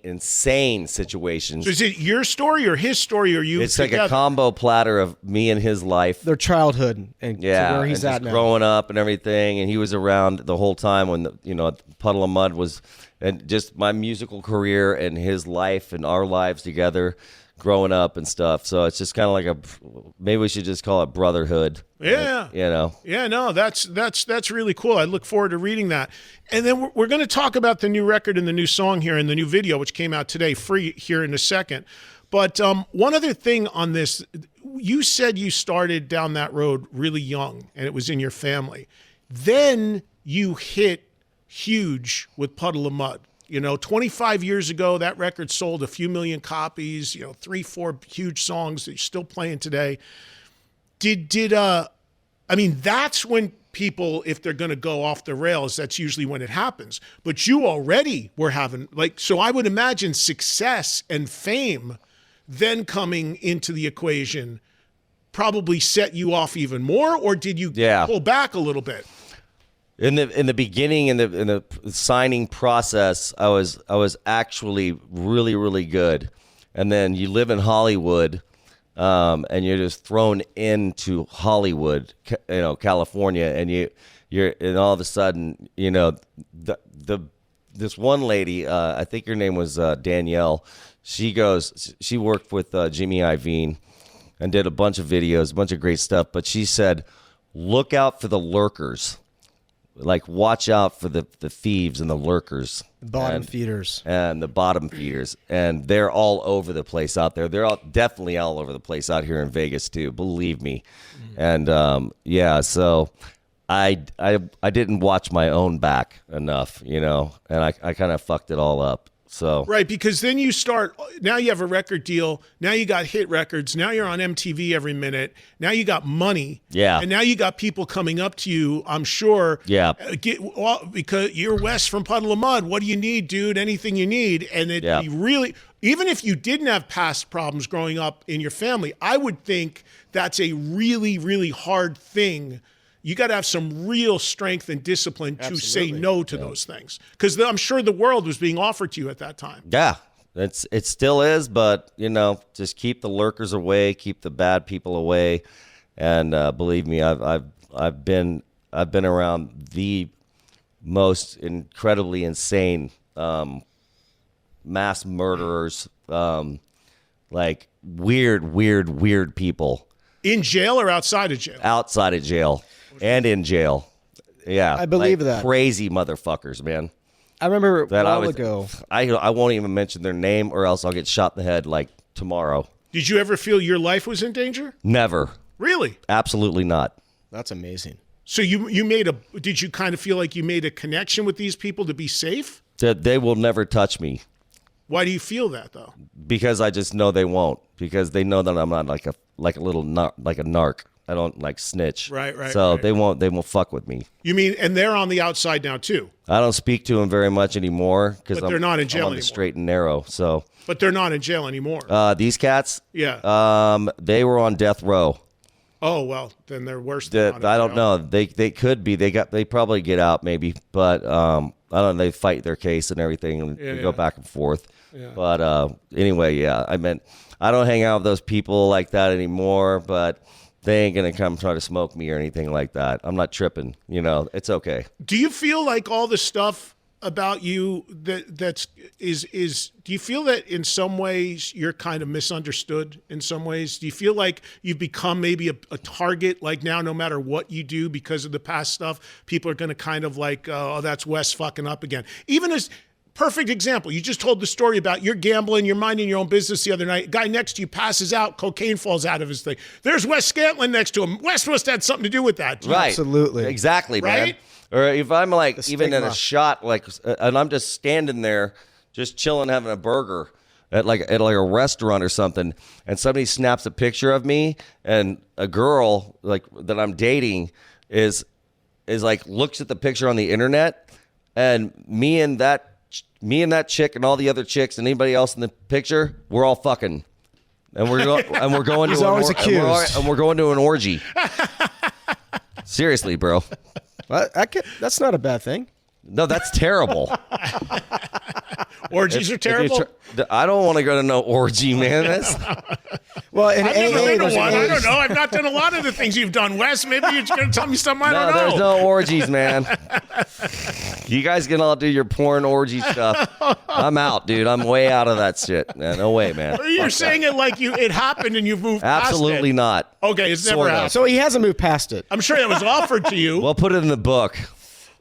insane situations. So is it your story or his story, or you? It's like together? a combo platter of me and his life. Their childhood and Yeah, to where he's and at just now. growing up and everything, and he was around the whole time when Puddle of Mud was, and just my musical career and his life and our lives together growing up and stuff. So it's just kind of like maybe we should just call it brotherhood. Yeah. You know. Yeah, no, that's really cool. I look forward to reading that. And then we're going to talk about the new record and the new song here and the new video, which came out today, free here in a second. But one other thing on this, you said you started down that road really young and it was in your family. Then you hit huge with Puddle of Mud. 25 years ago, that record sold a few million copies, 3-4 huge songs that you're still playing today. That's when people, if they're going to go off the rails, that's usually when it happens. But you already were having, so I would imagine success and fame then coming into the equation probably set you off even more, or did you pull back a little bit? In the beginning, in the signing process, I was actually really, really good. And then you live in Hollywood, and you're just thrown into Hollywood, California, and and all of a sudden, this one lady, I think her name was Danielle. She worked with Jimmy Iovine and did a bunch of videos, a bunch of great stuff. But she said, look out for the lurkers. Like, watch out for the thieves and the lurkers. Bottom feeders. And the bottom feeders. And they're all over the place out there. They're definitely all over the place out here in Vegas, too. Believe me. And, so I didn't watch my own back enough, and I kind of fucked it all up. So right, because then now you have a record deal, now you got hit records, now you're on MTV every minute, now you got money, and now you got people coming up to you, I'm sure, because you're Wes from Puddle of Mud, what do you need, dude, anything you need, and really, even if you didn't have past problems growing up in your family, I would think that's a really, really hard thing. You got to have some real strength and discipline to say no to those things, because I'm sure the world was being offered to you at that time. Yeah, it still is, but just keep the lurkers away, keep the bad people away, and believe me, I've been around the most incredibly insane mass murderers, like weird people. In jail or outside of jail? Outside of jail. And in jail. Yeah. I believe that. Crazy motherfuckers, man. I remember a while ago. I won't even mention their name or else I'll get shot in the head like tomorrow. Did you ever feel your life was in danger? Never. Really? Absolutely not. That's amazing. So did you kind of feel like you made a connection with these people to be safe? That they will never touch me. Why do you feel that though? Because I just know they won't. Because they know that I'm not like a narc. I don't like snitch. Right. So they won't fuck with me. You mean, and they're on the outside now too? I don't speak to them very much anymore because they're not in jail I'm on anymore. The straight and narrow. So. But they're not in jail anymore. These cats. Yeah. They were on death row. Oh well, then they're worse. I don't know. They could be. They probably get out maybe, but I don't know. They fight their case and everything and go back and forth. Yeah. But anyway, I don't hang out with those people like that anymore. But they ain't gonna come try to smoke me or anything like that. I'm not tripping. It's okay. Do you feel like all the stuff about you do you feel that in some ways you're kind of misunderstood in some ways? Do you feel like you've become maybe a target, like now no matter what you do because of the past stuff, people are going to kind of like, oh, that's Wes fucking up again? Even as perfect example, you just told the story about you're gambling, you're minding your own business the other night. A guy next to you passes out, cocaine falls out of his thing. There's Wes Scantlin next to him. Wes must have had something to do with that. Right. Absolutely. Exactly, right? Man. Or if I'm like The even in stigma. a shot, like, and I'm just standing there, just chilling, having a burger at a restaurant or something, and somebody snaps a picture of me, and a girl like that I'm dating is like looks at the picture on the internet, and me and that chick and all the other chicks and anybody else in the picture, we're all fucking, and we're going He's to always accused. and we're going to an orgy. Seriously, bro. Well, that's not a bad thing. No, that's terrible. Orgies are terrible. I don't want to go to no orgy, man. Well, in I've never AA, been there's to one. I an don't know. I've not done a lot of the things you've done, Wes. Maybe you're going to tell me something I No, don't know. there's no orgies, man. You guys can all do your porn orgy stuff. I'm out, dude. I'm way out of that shit. No way, man. You're saying it like it happened and you've moved past it. Absolutely not. Okay, it's never Sort of. happened. So he hasn't moved past it. I'm sure that was offered to you. Well, put it in the book.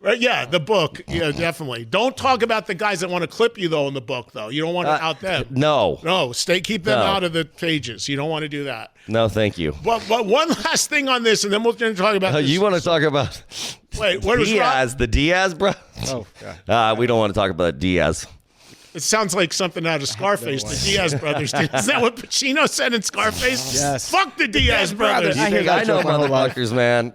Right, yeah, the book. Yeah, definitely. Don't talk about the guys that want to clip you, though, in the book, though. You don't want to out them. No. No, keep them No. out of the pages. You don't want to do that. No, thank you. But one last thing on this, and then we'll talk about this. You want to talk about Wait, what was Diaz, the Diaz, bro? Oh, God. We don't want to talk about Diaz. It sounds like something out of Scarface, the Diaz brothers did. Is that what Pacino said in Scarface? Yes. Fuck the Diaz brothers. I hear that I know joke my whole life. motherfuckers, man,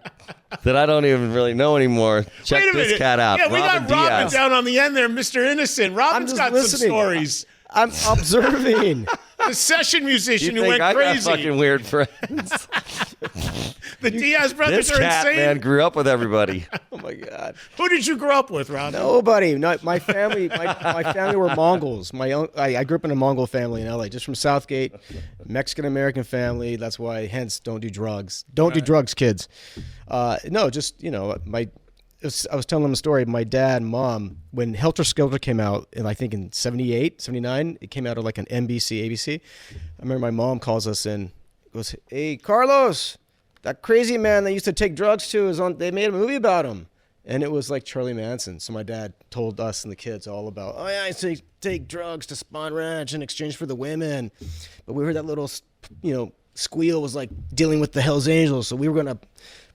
that I don't even really know anymore. Check Wait a this minute. cat out. Yeah, we got Robin Diaz. down on the end there, Mr. Innocent. Robin's just got listening. some stories. I'm observing. The session musician You who think went I crazy. got fucking weird friends? The Diaz brothers This are cat, insane. man, grew up with everybody. Oh, my God. Who did you grow up with, Robin? Nobody. Not my family. My family were Mongols. I grew up in a Mongol family in LA, just from Southgate, Mexican American family. That's why, hence, don't do drugs. Don't do drugs, kids. No, just I was telling them a story. My dad and mom, when Helter Skelter came out, and I think in 78, 79, it came out of like an NBC, ABC. I remember my mom calls us in, goes, "Hey, Carlos, that crazy man that used to take drugs too is on. They made a movie about him." And it was like Charlie Manson. So my dad told us and the kids all about, "Oh yeah, I used to take drugs to Spawn Ranch in exchange for the women." But we heard that little, squeal was like dealing with the Hells Angels. So we were going to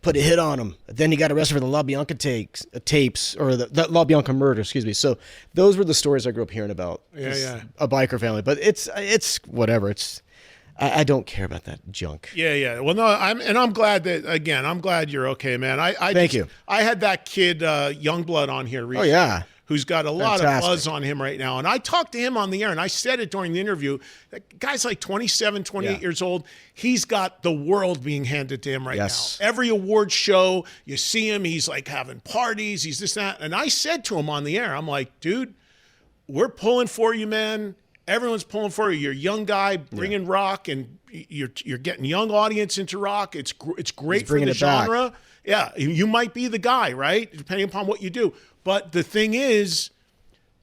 put a hit on him. Then he got arrested for the La Bianca tapes, or the La Bianca murder, excuse me. So those were the stories I grew up hearing about. Yeah. A biker family. But it's whatever. I don't care about that junk. Yeah. Well, no, I'm glad I'm glad you're okay, man. Thank you. I had that kid, Youngblood, on here recently. Oh, yeah. Who's got a lot of Fantastic. buzz on him right now. And I talked to him on the air, and I said it during the interview. That guy's like 27, 28 years old. He's got the world being handed to him right now. Every award show, you see him, he's like having parties, he's this, that. And I said to him on the air, I'm like, dude, we're pulling for you, man. Everyone's pulling for you. You're a young guy bringing rock, and you're getting young audience into rock. It's great for the genre. Yeah, you might be the guy, right? Depending upon what you do. But the thing is,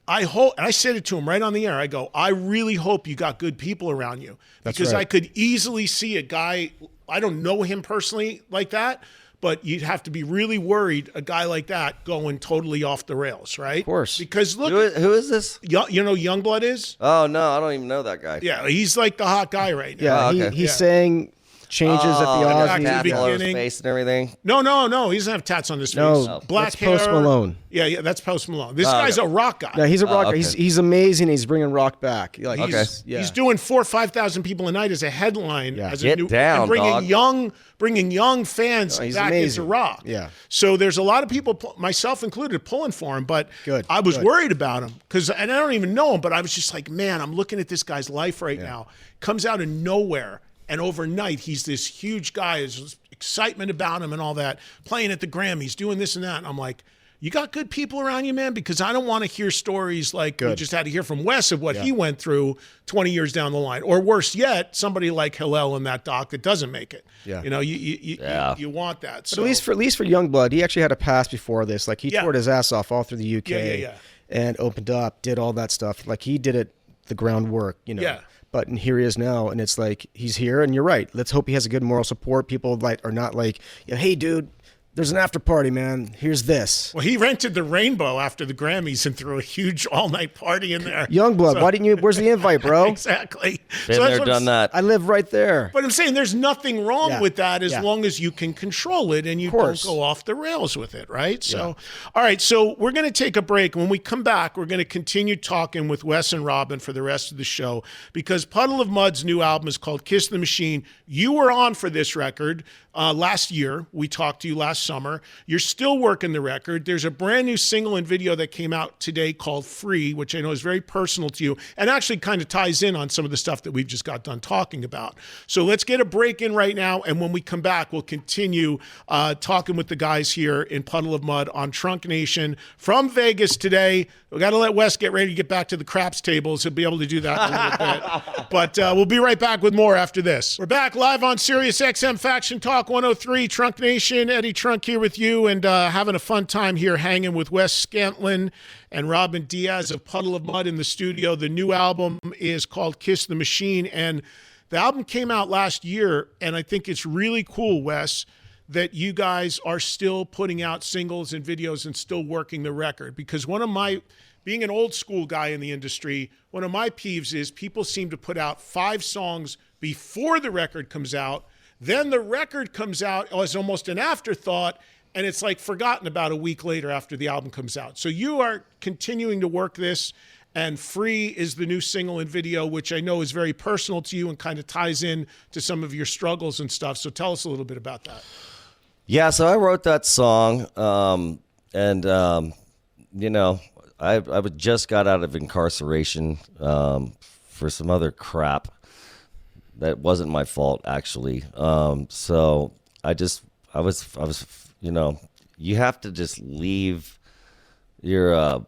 I hope, and I said it to him right on the air. I go, I really hope you got good people around you, because I could easily see a guy. I don't know him personally like that, but you'd have to be really worried, a guy like that going totally off the rails, right? Of course. Because look, Who is this? you know who Youngblood is? Oh, no, I don't even know that guy. Yeah, he's like the hot guy right now. Yeah, Oh, okay. he's saying changes at the back to the Ozzy. Tats all over his beginning. face and everything. No, he doesn't have tats on his face. No, Black that's hair. Post Malone. Yeah, that's Post Malone. This guy's a rock guy. No, he's a rock. okay. He's amazing. He's bringing rock back. Like, He's doing 4,000 or 5,000 people a night as a headline. Yeah. As Get a new, down, and bringing dog. bringing young fans he's back amazing. into rock. Yeah. So there's a lot of people, myself included, pulling for him. But Good, I was good. worried about him and I don't even know him. But I was just like, man, I'm looking at this guy's life right now. Comes out of nowhere, and overnight he's this huge guy. There's excitement about him and all that. Playing at the Grammys, doing this and that. And I'm like, you got good people around you, man? Because I don't want to hear stories like we just had to hear from Wes of what he went through 20 years down the line. Or worse yet, somebody like Hillel in that doc that doesn't make it. Yeah. You know, you want that. But So at least for Youngblood, he actually had a past before this. Like, he toured his ass off all through the UK and opened up, did all that stuff. Like, he did it, the groundwork, Yeah. But here he is now, and it's like, he's here, and you're right. Let's hope he has a good moral support. People are not like, hey, dude, there's an after party, man. Here's this. Well, he rented the Rainbow after the Grammys and threw a huge all-night party in there. Youngblood, why didn't you? Where's the invite, bro? Exactly. Been there, done that. I live right there. But I'm saying there's nothing wrong with that as Yeah. long as you can control it and you Of don't course. go off the rails with it, right? So, all right, so we're going to take a break. When we come back, we're going to continue talking with Wes and Robin for the rest of the show, because Puddle of Mud's new album is called Kiss the Machine. You were on for this record. last year. We talked to you last summer. You're still working the record. There's a brand new single and video that came out today called Free, which I know is very personal to you and actually kind of ties in on some of the stuff that we've just got done talking about. So let's get a break in right now. And when we come back, we'll continue talking with the guys here in Puddle of Mud on Trunk Nation from Vegas today. We got to let Wes get ready to get back to the craps tables. He'll be able to do that in a little bit. But we'll be right back with more after this. We're back live on SiriusXM Faction Talk 103, Trunk Nation. Eddie Trunk here with you and having a fun time here hanging with Wes Scantlin and Robin Diaz of Puddle of Mud in the studio. The new album is called Kiss the Machine, and the album came out last year, and I think it's really cool, Wes, that you guys are still putting out singles and videos and still working the record. Because being an old school guy in the industry, one of my peeves is people seem to put out 5 songs before the record comes out. Then the record comes out as almost an afterthought, and it's like forgotten about a week later after the album comes out. So you are continuing to work this, and Free is the new single and video, which I know is very personal to you and kind of ties in to some of your struggles and stuff. So tell us a little bit about that. Yeah, so I wrote that song, I just got out of incarceration for some other crap that wasn't my fault, actually. So I was, you have to just leave your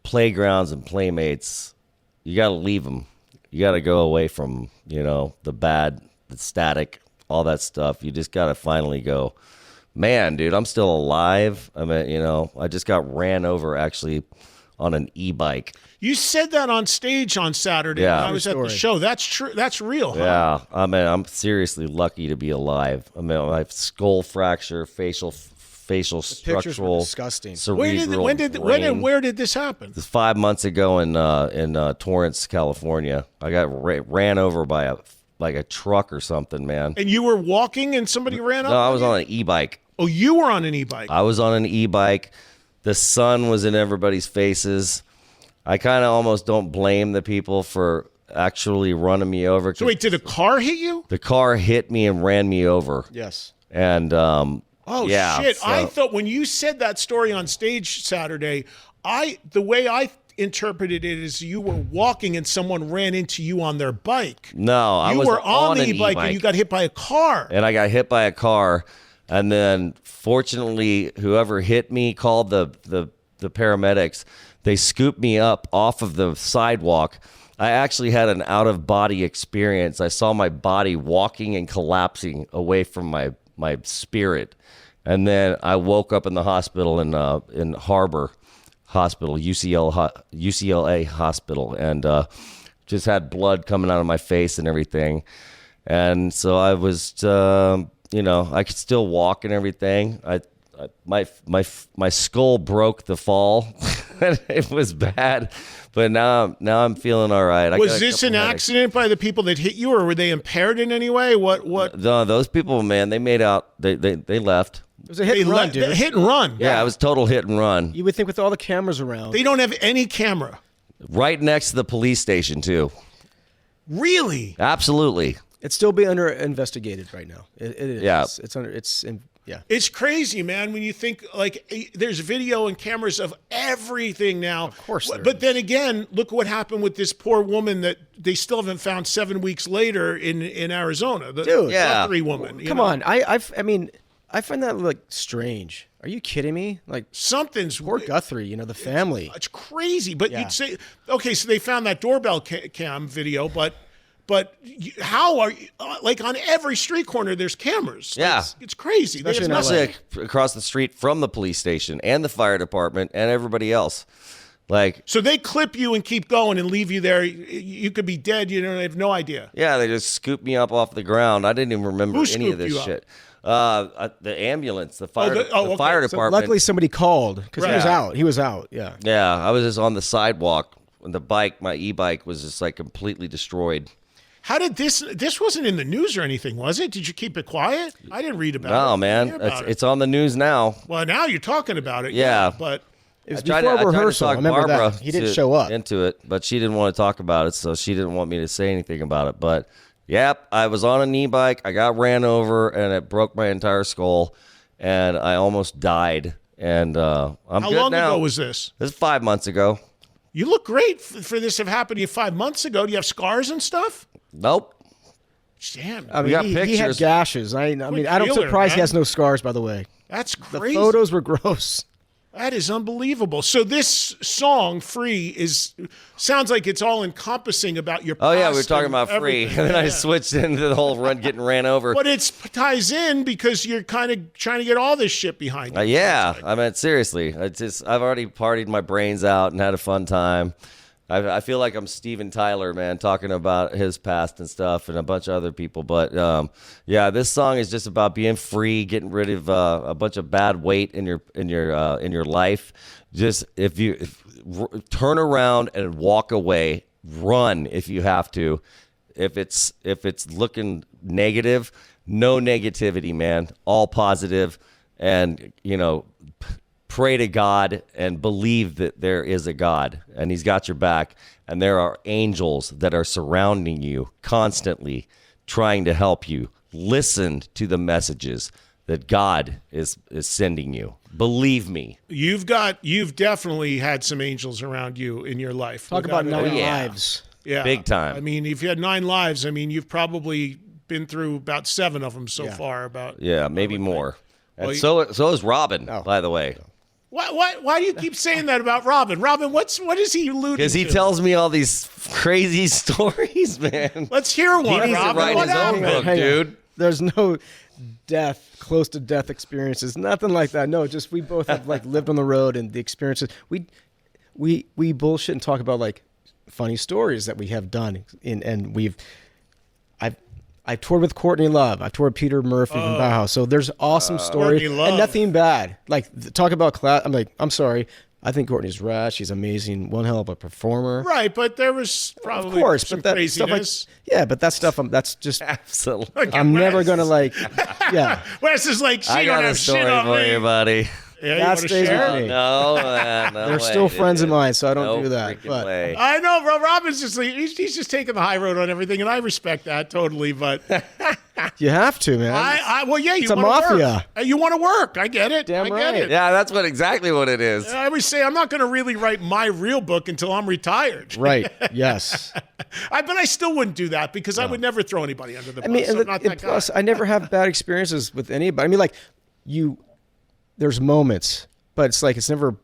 playgrounds and playmates. You got to leave them. You got to go away from, the bad, the static, all that stuff. You just got to finally go, man, dude, I'm still alive. I mean, I just got ran over actually on an e-bike. You said that on stage on Saturday when I was at the show. That's true. That's real, huh? Yeah. I mean, I'm seriously lucky to be alive. I mean, I have skull fracture, facial structural, disgusting. Cerebral when and where did this happen? This 5 months ago in Torrance, California. I got ran over by a truck or something, man. And you were walking and somebody ran up? No, I was on an e-bike. Oh, you were on an e-bike. I was on an e-bike. The sun was in everybody's faces. I kind of almost don't blame the people for actually running me over. So wait, did a car hit you? The car hit me and ran me over. Yes. And yeah, shit. so, I thought when you said that story on stage Saturday, the way I interpreted it is you were walking and someone ran into you on their bike. No, I was on on the an e-bike and you got hit by a car. And I got hit by a car. And then, fortunately, whoever hit me called the paramedics. They scooped me up off of the sidewalk. I actually had an out-of-body experience. I saw my body walking and collapsing away from my spirit. And then I woke up in the hospital in Harbor Hospital, UCLA Hospital, and just had blood coming out of my face and everything. And so I was... I could still walk and everything. My skull broke the fall. It was bad, but now I'm feeling all right. Was this an accident by the people that hit you, or were they impaired in any way? What? No, those people, man, they made out. They left. It was a hit and run, dude. Hit and run. Yeah, it was total hit and run. You would think with all the cameras around. They don't have any camera. Right next to the police station, too. Really? Absolutely. It's still being investigated right now. It is. Yeah. Yeah. It's crazy, man, when you think, like, there's video and cameras of everything now. Of course there But is. then again, look what happened with this poor woman that they still haven't found 7 weeks later in Arizona. The Dude. Yeah. Guthrie woman. Come on. I find that, like, strange. Are you kidding me? Like, Something's... poor Guthrie, the family. It's crazy. But Yeah. you'd say, okay, so they found that doorbell cam video, but how are you, like on every street corner there's cameras. Yeah. It's crazy. Especially There's in LA. Especially across the street from the police station and the fire department and everybody else. Like, So they clip you and keep going and leave you there. You could be dead. You don't have no idea. yeah, they just scooped me up off the ground. I didn't even remember Who any of scooped this you up? shit. The ambulance, the fire, okay. the fire So department. luckily somebody called because he was Right. out. He was out. Yeah. Yeah, I was just on the sidewalk. And the bike, my e-bike, was just like completely destroyed. How did this wasn't in the news or anything, was it? Did you keep it quiet? I didn't read about it. No, I man, didn't hear about it. it's on the news now. Well, now you're talking about it. Yeah. But It was I tried before to rehearsal. I talk remember Barbara that. He didn't to- show up. into it, but she didn't want to talk about it, so she didn't want me to say anything about it. But Yep, I was on an e-bike. I got ran over, and it broke my entire skull, and I almost died. And I'm How good long now. ago was this? This is 5 months ago. You look great for this to have happened to you 5 months ago. Do you have scars and stuff? Nope. Damn, I mean, got he had pictures. gashes. I mean, I'm healer, surprised he man. has no scars, by the way. that's The crazy. photos were gross. That is unbelievable. So this song, Free, sounds like it's all encompassing about your past. Oh, yeah, we were talking and about free. everything. And then I Yeah. switched into the whole getting ran over. But it ties in because you're kind of trying to get all this shit behind you. Yeah, I mean, seriously. I've already partied my brains out and had a fun time. I feel like I'm Steven Tyler, man, talking about his past and stuff, and a bunch of other people. But yeah, this song is just about being free, getting rid of a bunch of bad weight in your life. Just turn around and walk away, run if you have to. If it's looking negative, no negativity, man. All positive, and pray to God and believe that there is a God and he's got your back, and there are angels that are surrounding you constantly trying to help you. Listen to the messages that God is sending you. Believe me. You've definitely had some angels around you in your life. Talk about Without a 9 doubt. lives. Yeah. Big time. I mean, if you had 9 lives, I mean, you've probably been through about 7 of them so far. Yeah, maybe more. And Well, so is Robin, by the way. Why do you keep saying that about Robin? Robin, what is he alluding to? Because he tells me all these crazy stories, man. Let's hear one, He needs to Robin. write What his own happened? book. Hang on. Dude. There's no close to death experiences, nothing like that. No, just we both have lived on the road, and the experiences. We bullshit and talk about funny stories that we have done, and I've toured with Courtney Love. I've toured with Peter Murphy from Bauhaus. So there's awesome stories Courtney Love. and nothing bad. Talk about class. I'm sorry. I think Courtney's rad. She's amazing. One hell of a performer. Right, but there was probably Of course, some but that craziness. stuff but that stuff. That's just. Absolutely. I'm never gonna Yeah. Wes is like, she I don't got a have shit story on for me. you, buddy. Yeah, you That want to stays share? with me. No, man, no They're way, still friends of dude. mine, so I don't No do that. freaking But way. I know, bro. Robin's just he's just taking the high road on everything, and I respect that totally. But you have to, man. well, yeah, you It's a want to mafia. work. You want to work. I get it. Damn I get right. it. Yeah, that's exactly what it is. I always say I'm not going to really write my real book until I'm retired. Right. Yes. But I still wouldn't do that because I would never throw anybody under the bus. I mean, I'm and not and that guy. plus, I never have bad experiences with anybody. I mean, there's moments, but it's never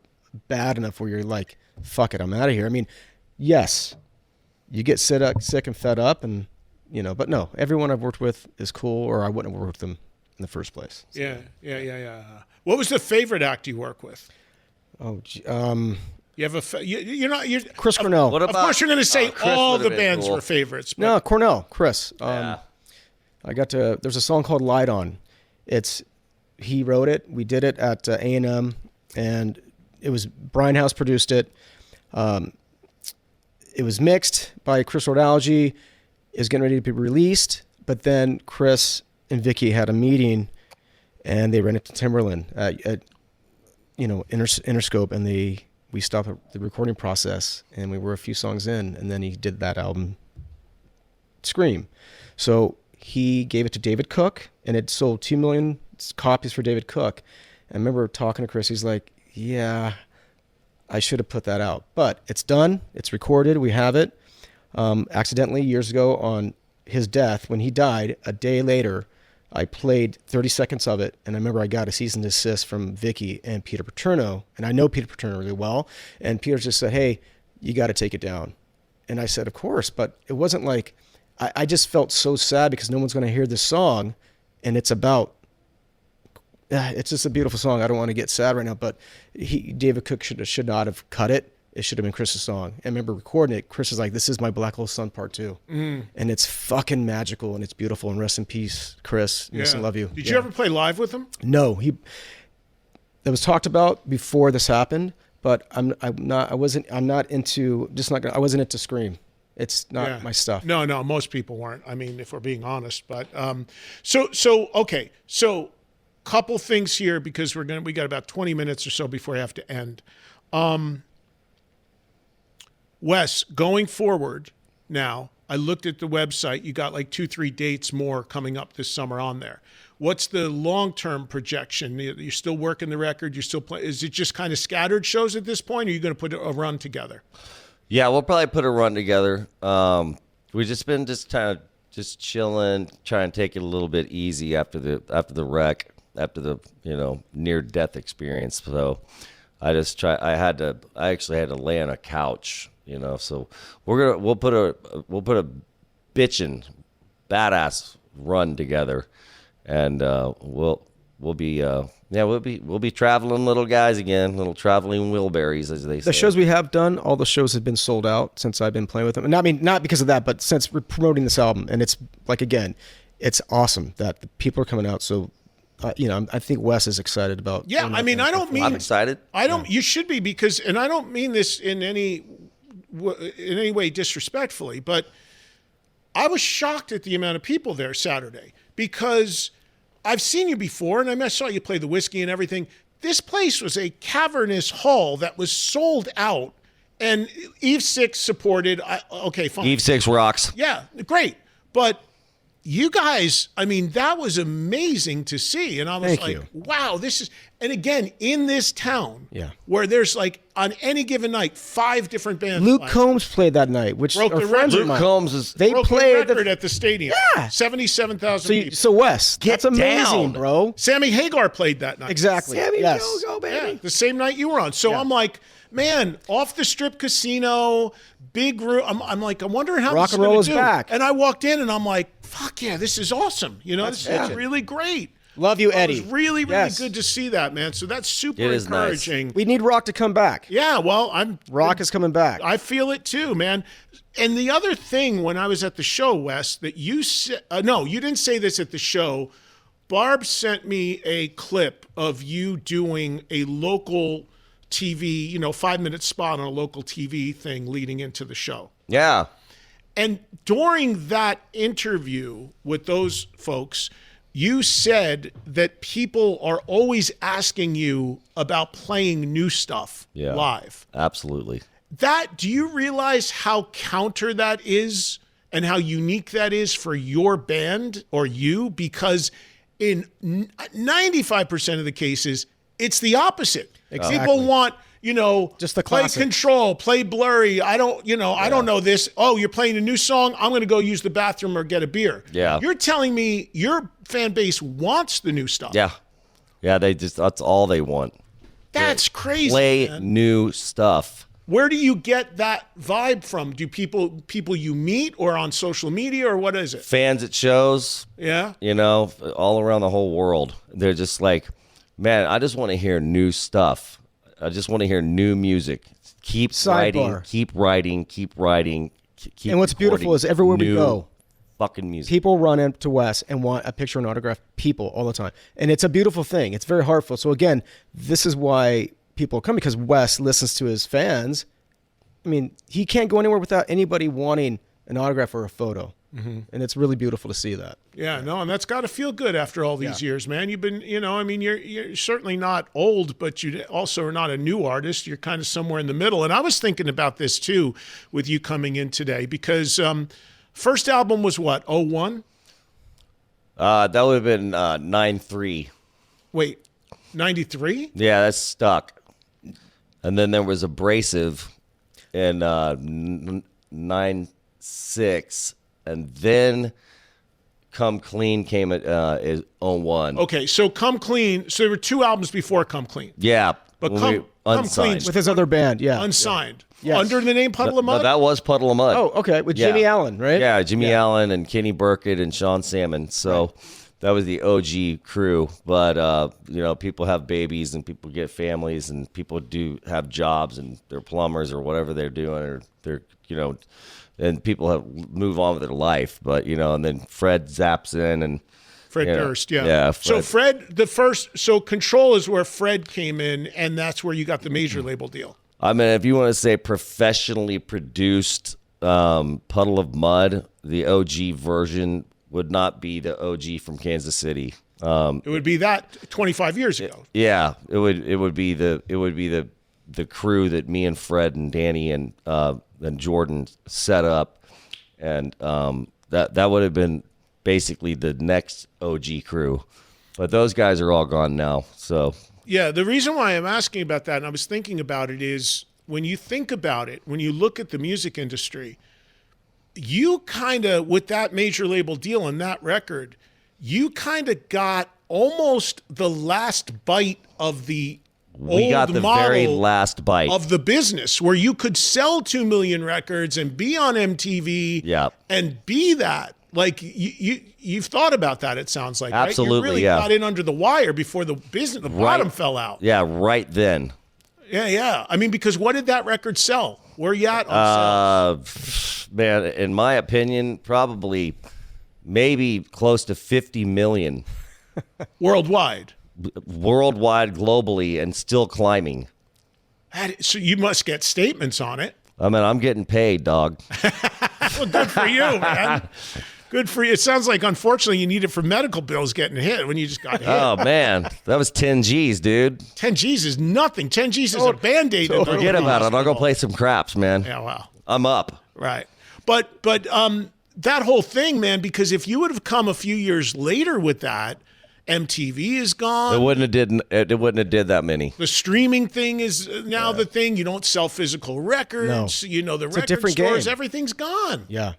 bad enough where you're like, fuck it, I'm out of here. I mean, yes, you get sick and fed up, and but no, everyone I've worked with is cool, or I wouldn't have worked with them in the first place. So. Yeah. What was the favorite act you work with? Oh, You have you're not you're Chris Cornell. What Of about? course, you're going to say Chris all would've the been bands cool. were favorites. But No, Cornell, Chris. Yeah. There's a song called Light On. He wrote it. We did it at A&M, and it was Brian House produced it. It was mixed by Chris Ordalgie. It was getting ready to be released, but then Chris and Vicky had a meeting, and they ran it to Timberland at Interscope, and we stopped the recording process, and we were a few songs in, and then he did that album, Scream. So he gave it to David Cook, and it sold 2 million copies for David Cook. I remember talking to Chris. He's like, yeah, I should have put that out. But it's done. It's recorded. We have it. Accidentally, years ago on his death, when he died, a day later, I played 30 seconds of it, and I remember I got a cease and desist from Vicky and Peter Paterno, and I know Peter Paterno really well, and Peter just said, hey, you got to take it down. And I said, of course, but it wasn't like, I just felt so sad because no one's going to hear this song, and it's about, it's just a beautiful song. I don't want to get sad right now, but David Cook should not have cut it. It should have been Chris's song. I remember recording it. Chris is like, this is my Black Hole Sun Part 2. And it's fucking magical, and it's beautiful, and rest in peace, Chris. Miss and love you. Did you ever play live with him? No, that was talked about before this happened, but I wasn't into Scream. It's not my stuff. No, most people weren't. I mean, if we're being honest, but okay. So couple things here because we got about 20 minutes or so before we have to end. Wes, going forward now, I looked at the website. You got like 2-3 dates more coming up this summer on there. What's the long-term projection? You're still working the record? You're still playing? Is it just kind of scattered shows at this point, or are you going to put a run together? Yeah, we'll probably put a run together. We've just been kind of just chilling, trying to take it a little bit easy after the wreck, after the near-death experience. So I actually had to lay on a couch, So we'll put a bitchin' badass run together, and we'll be traveling little guys again, little traveling wheelberries, as they say. The shows we have done, all the shows have been sold out since I've been playing with them. And I mean, not because of that, but since we're promoting this album, and it's like, again, it's awesome that the people are coming out. So. I think Wes is excited about. Yeah, I mean, I'm excited. You should be, because, and I don't mean this in any way disrespectfully, but I was shocked at the amount of people there Saturday, because I've seen you before, and I saw you play the Whiskey and everything. This place was a cavernous hall that was sold out, and Eve 6 supported. Okay, fine. Eve 6 rocks. Yeah, great, but. You guys, I mean, that was amazing to see. And I was wow, this is, and again, in this town, where there's like, on any given night, 5 different bands. Luke Combs played that night, which broke the record. Luke Combs broke the record at the stadium. Yeah. 77,000 people. So Wes, that's amazing, down. bro. Sammy Hagar played that night. Exactly. Sammy, yes. go, baby. Yeah, the same night you were on. So I'm like, man, off the strip casino, big room. I'm like, I'm wondering how rock this and roll is do. back. And I walked in and I'm like, fuck yeah, this is awesome. This is really great. Love you, Eddie. It was really, really good to see that, man. So that's super encouraging. Nice. We need rock to come back. Yeah, well, rock is coming back. I feel it too, man. And the other thing, when I was at the show, Wes, that you said, no, you didn't say this at the show. Barb sent me a clip of you doing a local TV, 5-minute spot on a local TV thing leading into the show. Yeah. And during that interview with those folks, you said that people are always asking you about playing new stuff live. Absolutely. Do you realize how counter that is and how unique that is for your band or you? Because in 95% of the cases, it's the opposite. Exactly. People want, just the play classic. Control, play Blurry. I don't know this. Oh, you're playing a new song. I'm going to go use the bathroom or get a beer. Yeah. You're telling me your fan base wants the new stuff. Yeah. Yeah, that's all they want. That's crazy. Play man. new stuff. Where do you get that vibe from? Do people you meet or on social media, or what is it? Fans at shows. Yeah. All around the whole world. They're just like, man, I just want to hear new stuff. I just want to hear new music. Keep writing, keep writing. And what's beautiful is everywhere we go, fucking music. people run into Wes and want a picture and autograph. People all the time, and it's a beautiful thing. It's very heartfelt. So again, this is why people come, because Wes listens to his fans. I mean, he can't go anywhere without anybody wanting an autograph or a photo. Mm-hmm. And it's really beautiful to see that. Yeah, no, and that's got to feel good after all these years, man. You've been, you're certainly not old, but you also are not a new artist. You're kind of somewhere in the middle. And I was thinking about this too with you coming in today, because first album was what, 01? That would have been 9-3. Wait, 93? Yeah, that's stuck. And then there was Abrasive in 9-6. And then Come Clean came at 01. Okay, so Come Clean. So there were 2 albums before Come Clean. Yeah, but Come Clean with his other band, unsigned. Yes. Under the name Puddle of Mud? No, that was Puddle of Mud. Oh, okay, with Jimmy Allen, right? Yeah, Jimmy Allen and Kenny Burkett and Sean Salmon. So that was the OG crew. But, people have babies and people get families and people do have jobs and they're plumbers or whatever they're doing, or they're, and people move on with their life. But, and then Fred zaps in and Fred Durst, yeah. Yeah. Fred. So Control is where Fred came in, and that's where you got the major label deal. I mean, if you want to say professionally produced Puddle of Mud, the OG version would not be the OG from Kansas City. It would be that 25 years ago. Yeah, it would be the crew that me and Fred and Danny and Jordan set up, and that would have been basically the next OG crew, but those guys are all gone now. So yeah, the reason why I'm asking about that, and I was thinking about it, is when you think about it, when you look at the music industry, you kind of, with that major label deal and that record, you kind of got almost the last bite of the we got the very last bite of the business, where you could sell 2 million records and be on MTV and be that. Like you've thought about that, it sounds like. Absolutely, right? You really got in under the wire before the bottom fell out. Yeah, right then. Yeah. I mean, because what did that record sell? Where you at on sales? Man, in my opinion, probably maybe close to 50 million. Worldwide, globally, and still climbing. So you must get statements on it. I mean, I'm getting paid, dog. Well, good for you, man. Good for you. It sounds like, unfortunately, you need it for medical bills getting hit when you just got hit. Oh, man. That was 10 G's, dude. 10 G's is nothing. 10 G's is a Band-Aid. Forget about it. I'll go play some craps, man. Yeah, wow. I'm up. Right. But that whole thing, man, because if you would have come a few years later with that, MTV is gone. It wouldn't have did that many. The streaming thing is now the thing. You don't sell physical records. No. You know, the It's a record different stores, game. Everything's gone. Yeah.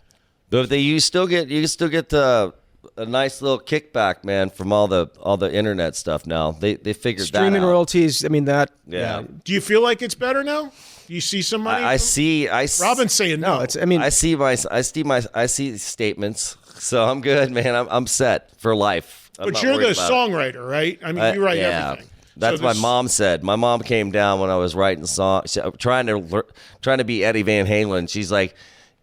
But you still get a nice little kickback, man, from all the internet stuff now. They figured Streaming that out. royalties, I mean, that. Yeah. Do you feel like it's better now? Do you see some money? I see. Robin's saying no. I see statements, so I'm good, man. I'm set for life. But you're the songwriter, right? I mean, you write everything. That's so what my mom said. My mom came down when I was writing songs, trying to be Eddie Van Halen. She's like,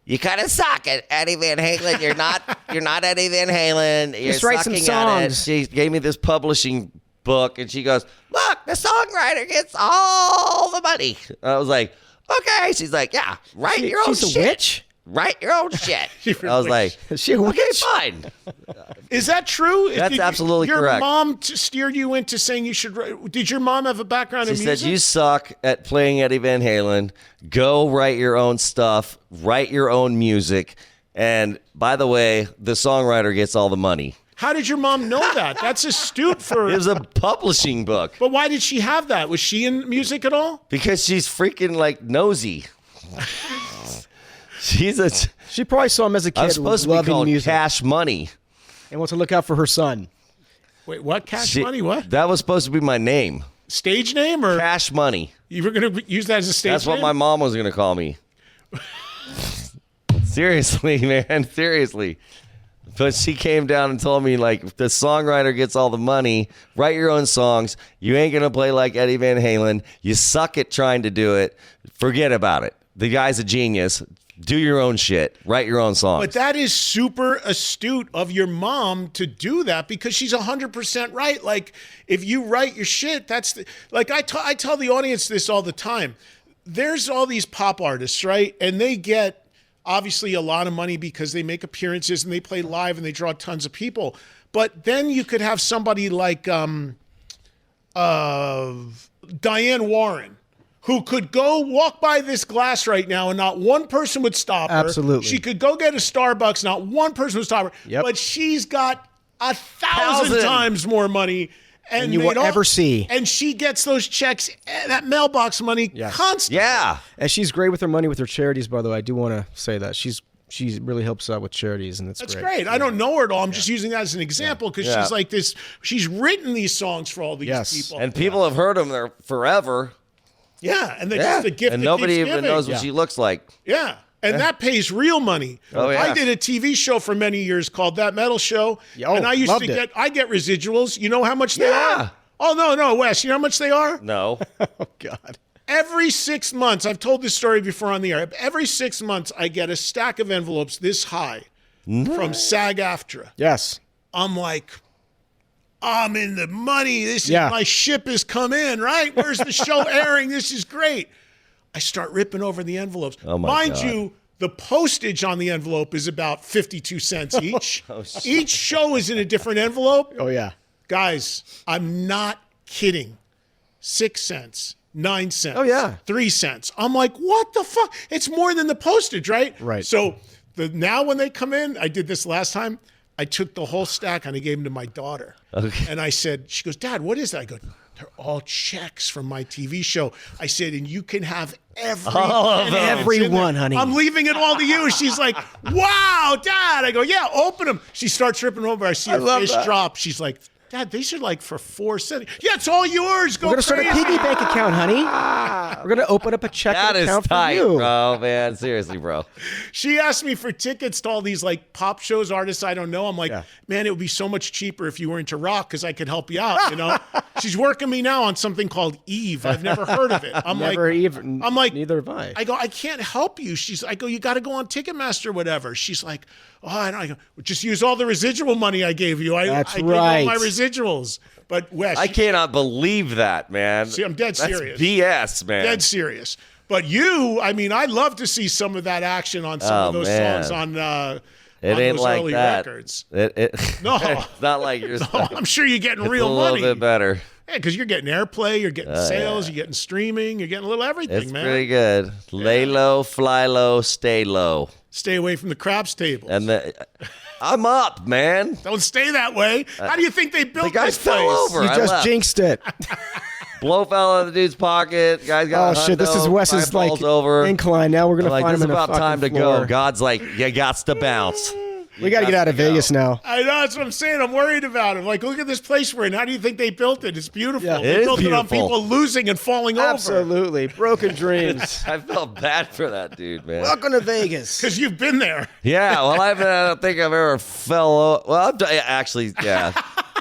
"You kind of suck at Eddie Van Halen. You're not Eddie Van Halen. You're Just write some sucking at it." songs. She gave me this publishing book, and she goes, "Look, the songwriter gets all the money." I was like, "Okay." She's like, "Yeah, write your own She's shit. a witch? Write your own shit." I was like, Is she a witch? "Okay, fine." Is that true? That's absolutely your correct. Your mom steered you into saying you should write. Did your mom have a background in She music? said, "You suck at playing Eddie Van Halen. Go write your own stuff. Write your own music. And by the way, the songwriter gets all the money." How did your mom know that? That's astute for. It was a publishing book. But why did she have that? Was she in music at all? Because she's freaking like nosy. She probably saw him as a kid I'm supposed to be loving called music Cash Money. and wants to look out for her son. Wait, what? Cash Money? What? That was supposed to be my name. Stage name or Cash Money. you were going to use that as a stage That's name? what my mom was going to call me. Seriously, man. Seriously. But she came down and told me, like, the songwriter gets all the money. Write your own songs. You ain't going to play like Eddie Van Halen. You suck at trying to do it. Forget about it. The guy's a genius. Do your own shit. Write your own songs. But that is super astute of your mom to do that because she's 100% right. Like, if you write your shit, like I tell the audience this all the time. There's all these pop artists, right? And they get obviously a lot of money because they make appearances and they play live and they draw tons of people. But then you could have somebody like Diane Warren, who could go walk by this glass right now and not one person would stop her. Absolutely. She could go get a Starbucks, not one person would stop her. Yep. But she's got 1,000 times more money And you will ever see. And she gets those checks, that mailbox money constantly. Yeah. And she's great with her money with her charities, by the way. I do want to say that. She really helps out with charities, and That's great. I don't know her at all. I'm just using that as an example because she's like this. She's written these songs for all these people. And people have heard them there forever. Yeah, and they're just a gift and that nobody keeps even giving. knows what she looks like. Yeah. And that pays real money. Oh, yeah. I did a TV show for many years called That Metal Show. Oh, and I used to loved it. I get residuals. You know how much they are? Oh, no, Wes. You know how much they are? No. Oh, God. Every 6 months, I've told this story before on the air. Every 6 months, I get a stack of envelopes this high from SAG-AFTRA. Yes. I'm like, I'm in the money. My ship has come in, right? Where's the show airing? This is great. I start ripping over the envelopes. Oh my Mind God. you, the postage on the envelope is about 52 cents each. Each show is in a different envelope. Oh, yeah. Guys, I'm not kidding. 6 cents, 9 cents. Oh, yeah. 3 cents. I'm like, what the fuck? It's more than the postage, right? Right. So Now when they come in, I did this last time. I took the whole stack and I gave them to my daughter. Okay. And I said, she goes, Dad, what is that? I go, they're all checks from my TV show. I said, and you can have Every one, honey. I'm leaving it all to you. She's like, wow, Dad. I go, yeah, open them. She starts ripping them over. I see her face drop. She's like, Dad, these are like for $4.70. Yeah, it's all yours. Go We're going to start a piggy bank account, honey. We're going to open up a checking account tight, for you. bro, man. Seriously, bro. She asked me for tickets to all these like pop shows, artists I don't know. I'm like, man, it would be so much cheaper if you were into rock because I could help you out, you know? She's working me now on something called Eve. I've never heard of it. I'm like, neither have I. I go, I can't help you. I go, you got to go on Ticketmaster or whatever. She's like, oh, I go, just use all the residual money I gave you. I gave you all my residuals. But Wes, I cannot believe that, man. See, I'm dead serious. That's BS, man. Dead serious. But you, I mean, I'd love to see some of that action on some of those songs on it on ain't those like early that. records. No, it's not like yours. No, I'm sure you're getting real a little money. bit better. Yeah, because you're getting airplay, you're getting sales, you're getting streaming, you're getting a little everything, It's man. pretty good. Lay low, fly low, stay low. Stay away from the craps tables. And I'm up, man. Don't stay that way. How do you think they built The guy this fell place? over. You I just left. jinxed it. Blow fell out of the dude's pocket. Guy's got Oh, shit. This is Wes's, like, over. incline. Now we're going to Like, find this him is in a about time to fucking floor. go. God's like, you got to bounce. We got to get out of Vegas now. I know, that's what I'm saying. I'm worried about it. Like, look at this place we're in. How do you think they built it? It's beautiful. Yeah. They It is built it on beautiful. people losing and falling over. Absolutely. Broken dreams. I felt bad for that dude, man. Welcome to Vegas. Because you've been there. Yeah, well, I don't think I've ever fell. Well, actually, yeah.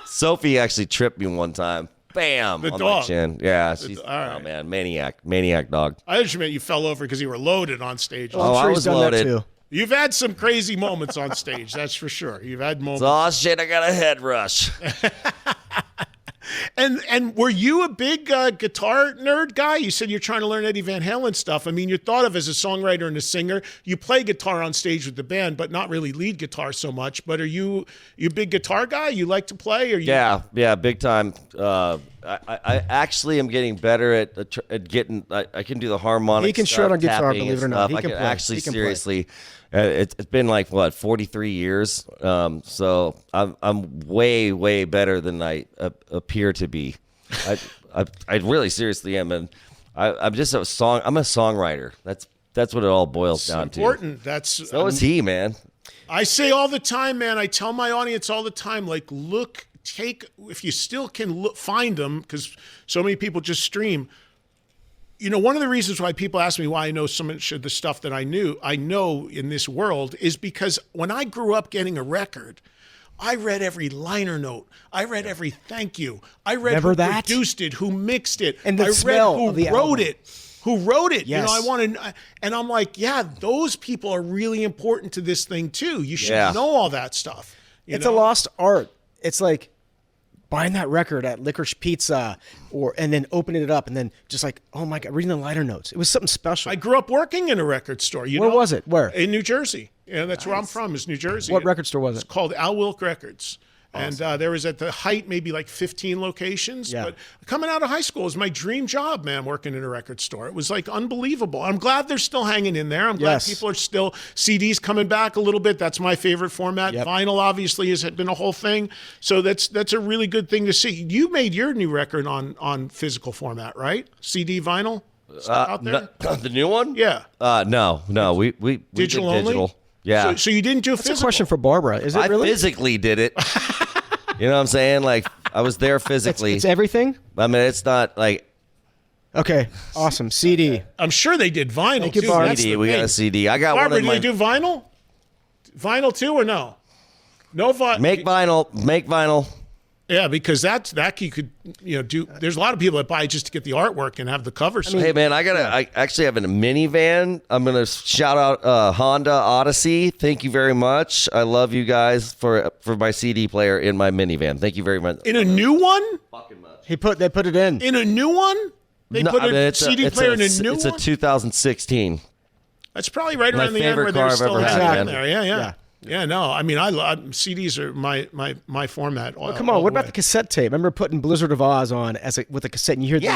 Sophie actually tripped me one time. Bam! The on dog. my chin. Yeah, she's all right. oh man, maniac dog. I just meant you fell over because you were loaded on stage. Well, I'm Oh, sure I he's was done loaded. that too. You've had some crazy moments on stage, that's for sure. You've had moments. Oh shit! I got a head rush. And were you a big guitar nerd guy? You said you're trying to learn Eddie Van Halen stuff. I mean, you're thought of as a songwriter and a singer. You play guitar on stage with the band, but not really lead guitar so much. But are you a big guitar guy? You like to play? Or you... Yeah, big time. I actually am getting better at getting. I can do the harmonic. He can stuff, shred on guitar, tapping believe it or and not. stuff. He I can can play. actually He can play. seriously. It's been like 43 years. So I'm way better than I appear to be. I really seriously am, and I'm just I'm a songwriter. That's what it all boils down to. Important. That's So is he, man. I say all the time, man. I tell my audience all the time, like, if you still can find them, because so many people just stream. You know, one of the reasons why people ask me why I know so much of the stuff that I know in this world is because when I grew up getting a record, I read every liner note. I read every thank you. I read Remember who that? produced it, who mixed it. And the I smell read who of the wrote album. it. Who wrote it? Yes. You know, I want to, and I'm like, yeah, those people are really important to this thing too. You should know all that stuff. It's a lost art. It's like buying that record at Licorice Pizza, and then opening it up, and then just like, oh my God, reading the liner notes. It was something special. I grew up working in a record store. Where was it? Where? In New Jersey. Yeah, that's where I'm from. Is New Jersey. What record store was it? It's called Al Wilk Records. Awesome. And there was at the height maybe like 15 locations. Yeah. But coming out of high school was my dream job, man, working in a record store. It was like unbelievable. I'm glad they're still hanging in there. I'm glad people are still, CDs coming back a little bit. That's my favorite format. Yep. Vinyl obviously has been a whole thing. So that's a really good thing to see. You made your new record on physical format, right? CD vinyl? Out there? The new one? Yeah. No. We did Digital only? digital. Yeah. So you didn't do That's physical? a question for Barbara. Is it I really? physically did it. You know what I'm saying? Like, I was there physically. It's everything? I mean, it's not like Okay, awesome. CD. I'm sure they did vinyl Thank you, too. Barbara. That's CD. the We got thing. a CD. I got Barbara, one in do my. they do vinyl? Vinyl too or no? No vinyl. Make vinyl. Yeah, because that you could do. There's a lot of people that buy just to get the artwork and have the cover. Hey man, I actually have a minivan. I'm gonna shout out Honda Odyssey. Thank you very much. I love you guys for my CD player in my minivan. Thank you very much. In a new one? Fucking much. They put it in. In a new one? They put a CD player in a new It's one? a 2016. That's probably right My around the end favorite where car they're I've still ever had, having it in man. there. Yeah. Yeah, no. I mean, I love CDs are my format. Come on, what about the cassette tape? Remember putting Blizzard of Oz on with a cassette and you hear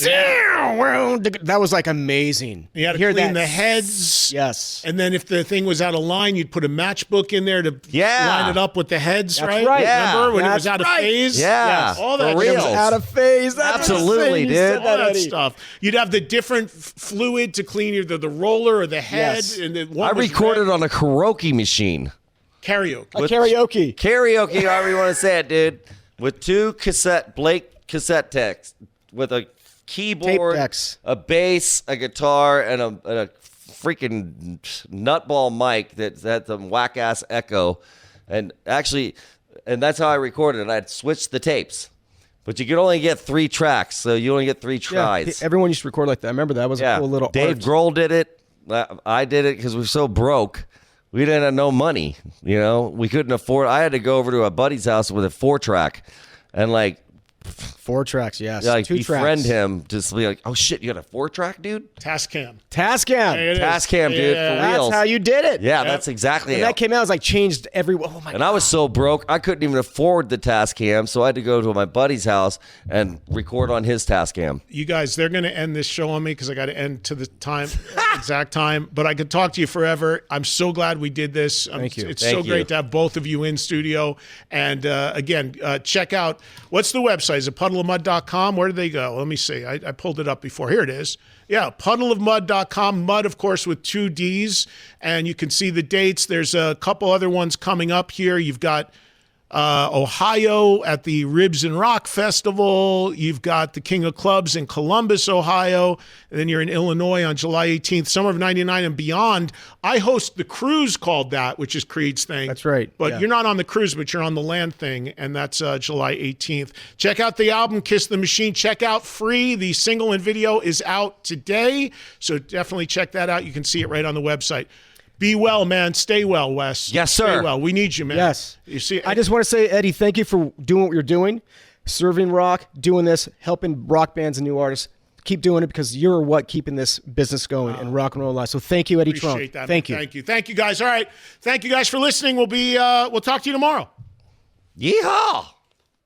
That was like amazing. You had to hear clean that? the heads. Yes. And then if the thing was out of line, you'd put a matchbook in there to Yeah. line it up with the heads, That's right? right. Yeah. Remember when it was That's out right. of phase? Yeah. Yes. All that For stuff. real. Out of phase. That's Absolutely, insane. You dude. said All that, that Eddie. stuff. You'd have the different fluid to clean either the roller or the head. Yes. And the I one was recorded red. on a karaoke machine. Karaoke. A karaoke. Karaoke, however you want to say it, dude. With two Blake cassette decks, with a keyboard, decks. a bass, a guitar, and a freaking nutball mic that had some whack ass echo, and that's how I recorded it. I'd switched the tapes, but you could only get 3 tracks, so you only get 3 tries. Everyone used to record like that. I remember that was a cool little Dave art. Grohl did it. I did it because we were so broke. We didn't have no money. We couldn't afford. I had to go over to a buddy's house with a 4-track, and 4 tracks, yes. like 2 befriend tracks. him, just be like, oh shit, you got a 4-track, dude? Tascam. Tascam. There it is. Tascam, dude, Yeah. for That's real. how you did it. Yeah, Yep. that's exactly When it. that came out, it was like changed every. Oh my And I was so broke, I couldn't even afford the Tascam, so I had to go to my buddy's house and record on his Tascam. You guys, they're going to end this show on me because I got to end to the exact time. But I could talk to you forever. I'm so glad we did this. Thank you. It's Thank so you. great to have both of you in studio. And again, check out, what's the website? Is it puddleofmud.com? Where do they go? Let me see. I pulled it up before. Here it is. Yeah, puddleofmud.com. Mud, of course, with 2 Ds. And you can see the dates. There's a couple other ones coming up here. You've got Ohio at the Ribs and Rock Festival. You've got the King of Clubs in Columbus, Ohio. And then you're in Illinois on July 18th. Summer of 99 and beyond. I host the cruise called that, which is Creed's thing. That's right. But Yeah. you're not on the cruise, but you're on the land thing. And that's July 18th. Check out the album, Kiss the Machine. Check out Free. The single and video is out today. So definitely check that out. You can see it right on the website. Be well, man. Stay well, Wes. Yes, sir. Stay well. We need you, man. Yes. You see, I just want to say, Eddie, thank you for doing what you're doing, serving rock, doing this, helping rock bands and new artists. Keep doing it because you're what keeping this business going and rock and roll alive. So thank you, Eddie Trump. appreciate that. Thank you. Thank you. Thank you, guys. All right. Thank you guys for listening. We'll talk to you tomorrow. Yeehaw!